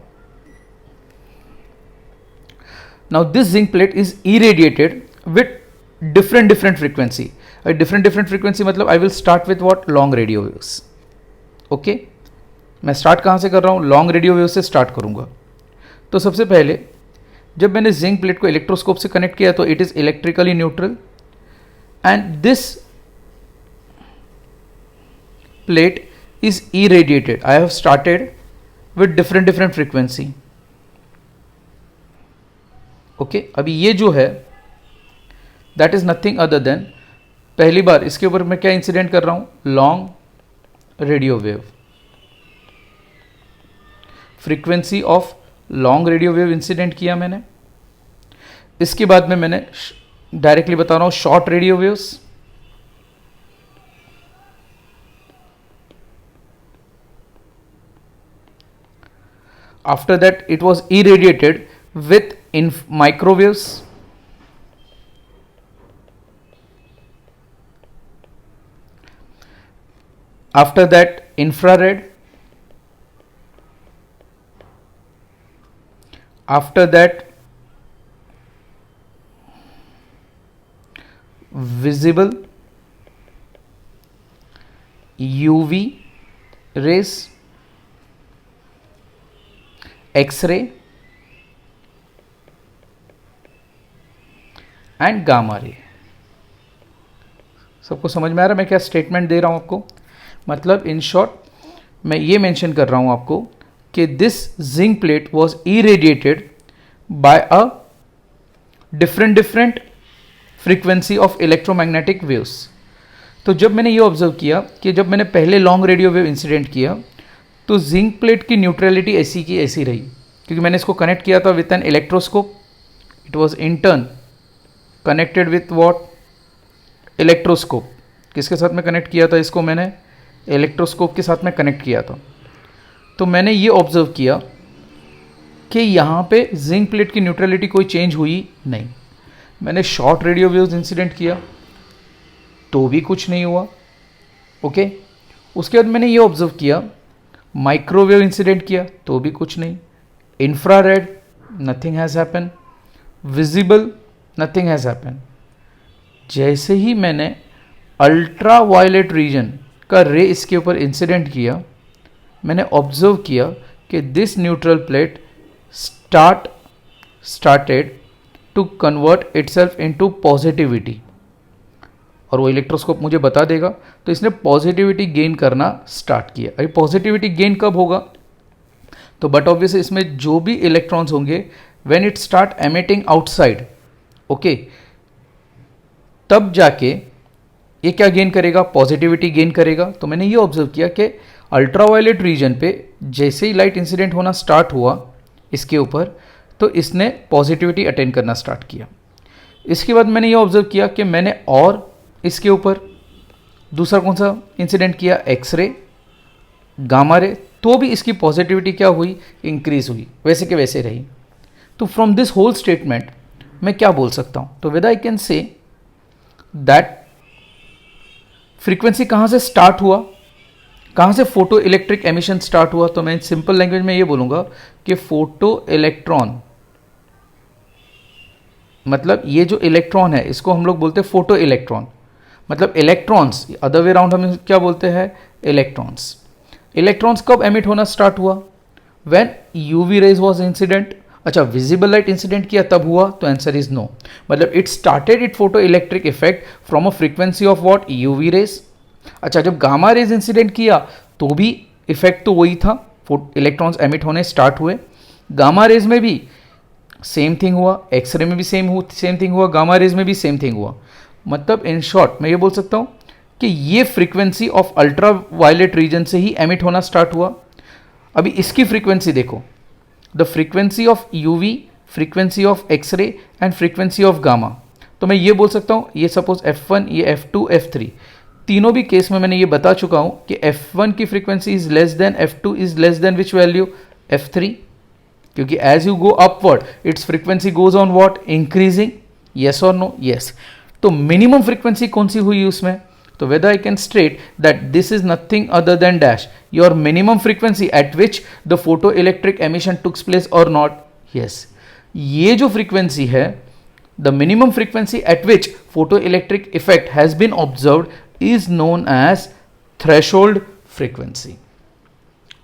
now this zinc plate is irradiated with different frequency. Different frequency मतलब I will start with what, long radio waves. Okay, मैं स्टार्ट कहां से कर रहा हूं, लॉन्ग रेडियो वेव से स्टार्ट करूंगा। तो सबसे पहले जब मैंने जिंक प्लेट को इलेक्ट्रोस्कोप से कनेक्ट किया तो it is electrically neutral and this plate is irradiated. I have started with different different frequency. Okay, अभी ये जो है that is nothing other then, पहली बार इसके ऊपर मैं क्या इंसिडेंट कर रहा हूं, long radio wave, frequency of long radio wave incident किया मैंने। इसके बाद में मैंने डायरेक्टली बता रहा हूं short radio waves, after that it was irradiated with microwaves, after that infrared, after that visible UV rays, X ray and gamma ray. सबको समझ में आ रहा है मैं क्या स्टेटमेंट दे रहा हूं आपको? मतलब इन शॉर्ट मैं ये मेंशन कर रहा हूं आपको कि this zinc plate was irradiated by a different frequency of electromagnetic waves. तो जब मैंने ये ऑब्जर्व किया कि जब मैंने पहले लॉन्ग रेडियो वेव इंसिडेंट किया तो जिंक प्लेट की न्यूट्रलिटी ऐसी की ऐसी रही, क्योंकि मैंने इसको कनेक्ट किया था with an electroscope. It was in turn connected with what, electroscope. किसके साथ में कनेक्ट किया था इसको मैंने? इलेक्ट्रोस्कोप के साथ में कनेक्ट किया था। तो मैंने ये ऑब्जर्व किया कि यहाँ पे जिंक प्लेट की न्यूट्रलिटी कोई चेंज हुई नहीं। मैंने शॉर्ट रेडियो वेव्स इंसिडेंट किया तो भी कुछ नहीं हुआ। ओके, उसके बाद मैंने ये ऑब्जर्व किया माइक्रोवेव इंसिडेंट किया तो भी कुछ नहीं, infrared nothing has happen, visible nothing has happen. जैसे ही मैंने अल्ट्रा वायलेट रीजन का रे इसके ऊपर इंसिडेंट किया, मैंने ऑब्जर्व किया कि this neutral plate started to convert itself into positivity, और वो इलेक्ट्रोस्कोप मुझे बता देगा। तो इसने पॉजिटिविटी गेन करना स्टार्ट किया। अरे पॉजिटिविटी गेन कब होगा? तो बट ऑब्वियसली इसमें जो भी इलेक्ट्रॉन्स होंगे when it start emitting outside, okay, तब जाके ये क्या गेन करेगा? पॉजिटिविटी गेन करेगा। तो मैंने ये ऑब्जर्व किया कि अल्ट्रावायलेट रीजन पे जैसे ही लाइट इंसिडेंट होना स्टार्ट हुआ इसके ऊपर, तो इसने पॉजिटिविटी अटेन करना स्टार्ट किया। इसके बाद मैंने ये ऑब्जर्व किया कि मैंने और इसके ऊपर दूसरा कौन सा इंसिडेंट किया? एक्सरे, गामा रे, तो भी इसकी पॉजिटिविटी क्या हुई? इंक्रीज हुई, वैसे के वैसे रही। तो फ्रॉम दिस होल स्टेटमेंट मैं क्या बोल सकता हूं? तो whether I can say that frequency कहां से स्टार्ट हुआ, कहां से फोटो इलेक्ट्रिक एमिशन स्टार्ट हुआ? तो मैं सिंपल लैंग्वेज में ये बोलूंगा कि फोटो इलेक्ट्रॉन, मतलब ये जो इलेक्ट्रॉन है इसको हम लोग बोलते हैं फोटो इलेक्ट्रॉन, मतलब इलेक्ट्रॉन्स, अदर वे राउंड हम क्या बोलते हैं? इलेक्ट्रॉन्स। इलेक्ट्रॉन्स कब एमिट होना स्टार्ट हुआ? When UV rays was incident. अच्छा, विजिबल लाइट इंसिडेंट किया तब हुआ? तो आंसर इज नो। मतलब it started it photo electric effect from a frequency of what? UV rays. अच्छा, जब गामा रेज इंसिडेंट किया तो भी इफेक्ट तो वही था, इलेक्ट्रॉन्स एमिट होने स्टार्ट हुए। गामा रेज में भी सेम थिंग हुआ, एक्सरे में भी सेम थिंग हुआ, गामा रेज में भी सेम थिंग हुआ। मतलब इन शॉर्ट मैं ये बोल सकता हूँ कि ये frequency of ultra violet region से ही एमिट होना स्टार्ट हुआ। अभी इसकी फ्रीक्वेंसी देखो, the frequency of UV, frequency of X ray and frequency of gamma. तो मैं ये बोल सकता हूँ, ये सपोज F1, ये F2, F3, तीनों भी केस में मैंने ये बता चुका हूँ कि F1 की frequency is less than, F2 is less than which value? F3, क्योंकि as you go upward its frequency goes on what? Increasing. Yes और नो? येस। तो मिनिमम फ्रीक्वेंसी कौन सी हुई उसमें? तो whether I can state that this is nothing other than dash your minimum frequency at which the photoelectric emission took place or not? Yes, ये जो frequency है, the minimum frequency at which photoelectric effect has been observed is known as threshold frequency.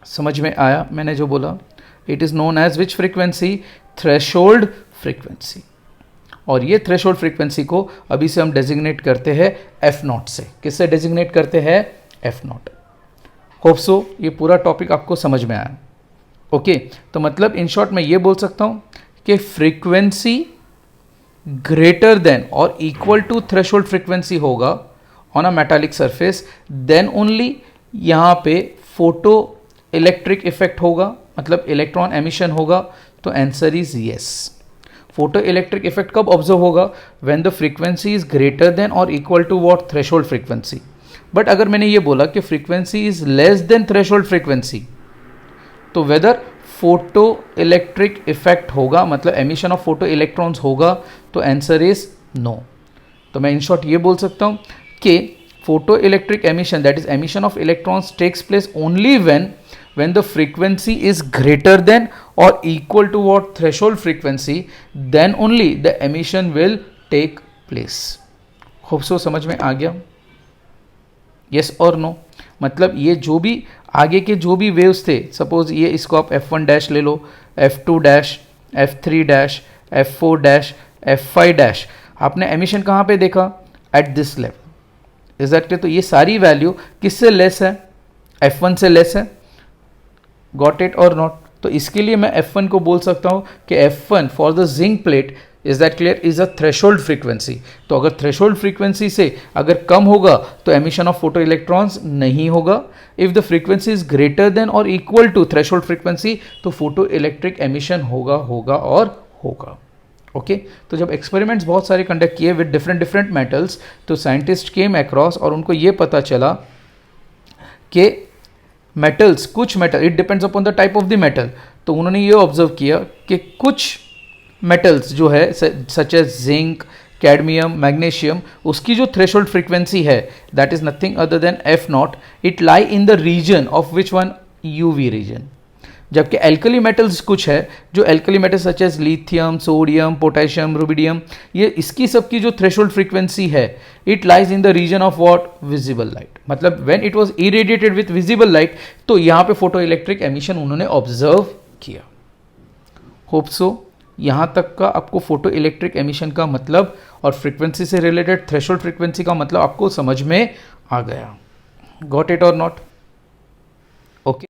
समझ में आया मैंने जो बोला? It is known as which frequency? Threshold frequency. और ये थ्रेशोल्ड फ्रीक्वेंसी को अभी से हम डेजिग्नेट करते हैं F0 से। किससे डेजिग्नेट करते हैं? F0। होप सो ये पूरा टॉपिक आपको समझ में आया। ओके तो मतलब इन शॉर्ट मैं ये बोल सकता हूँ कि फ्रीक्वेंसी ग्रेटर देन और इक्वल टू थ्रेशोल्ड फ्रीक्वेंसी होगा on a metallic surface, then only यहाँ पे फोटो इलेक्ट्रिक इफेक्ट होगा, मतलब इलेक्ट्रॉन एमिशन होगा। तो answer is yes. Photo electric effect कब ऑब्जर्व होगा? When the frequency is greater than और equal to what? Threshold frequency. But अगर मैंने ये बोला कि frequency is less than threshold frequency, तो वेदर फोटो इलेक्ट्रिक इफेक्ट होगा, मतलब एमिशन ऑफ फोटो इलेक्ट्रॉन्स होगा, तो आंसर इज नो। तो मैं इन शॉर्ट ये बोल सकता हूँ कि photo electric emission, that is emission of electrons, takes place only when the frequency is greater than or equal to what? Threshold frequency, then only the emission will take place. Hope so समझ में आ गया? Yes और no? मतलब ये जो भी आगे के जो भी वेव्स थे, सपोज ये इसको आप f1 डैश ले लो, f2 dash, f3 dash, f4 dash, f5 dash, आपने एमिशन कहाँ पे देखा? At this level. Is that clear? तो ये सारी वैल्यू किससे लेस है? f1 से लेस है। गॉट इट और नॉट? तो इसके लिए मैं f1 को बोल सकता हूँ कि f1 for the zinc plate, is that clear, is a threshold frequency. तो अगर थ्रेशोल्ड फ्रीक्वेंसी से अगर कम होगा तो एमिशन ऑफ फोटो इलेक्ट्रॉन्स नहीं होगा। If the frequency is greater than और इक्वल टू थ्रेशोल्ड फ्रीक्वेंसी, तो फोटो इलेक्ट्रिक एमिशन होगा और होगा। ओके तो जब एक्सपेरिमेंट्स बहुत सारे कंडक्ट किए विद डिफरेंट मेटल्स, तो साइंटिस्ट केम अक्रॉस और उनको ये पता चला कि मेटल्स, कुछ metal, it depends upon the type of the metal, तो उन्होंने ये ऑब्जर्व किया कि कुछ मेटल्स जो है such as zinc, cadmium, magnesium, उसकी जो थ्रेशोल्ड फ्रीक्वेंसी है that is nothing other than F not, it lie in the region of which one? UV region. जबकि एल्कली मेटल्स कुछ है, जो alkali metals such as lithium, sodium, potassium, rubidium, ये इसकी सबकी जो थ्रेशोल्ड फ्रीक्वेंसी है it lies in the region of what? Visible light. मतलब when it was irradiated with visible light, तो यहाँ पे फोटो इलेक्ट्रिक एमिशन उन्होंने ऑब्जर्व किया। होप सो यहाँ तक का आपको फोटो इलेक्ट्रिक एमिशन का मतलब और फ्रीक्वेंसी से रिलेटेड थ्रेशोल्ड फ्रीक्वेंसी का मतलब आपको समझ में आ गया। गॉट इट और नॉट?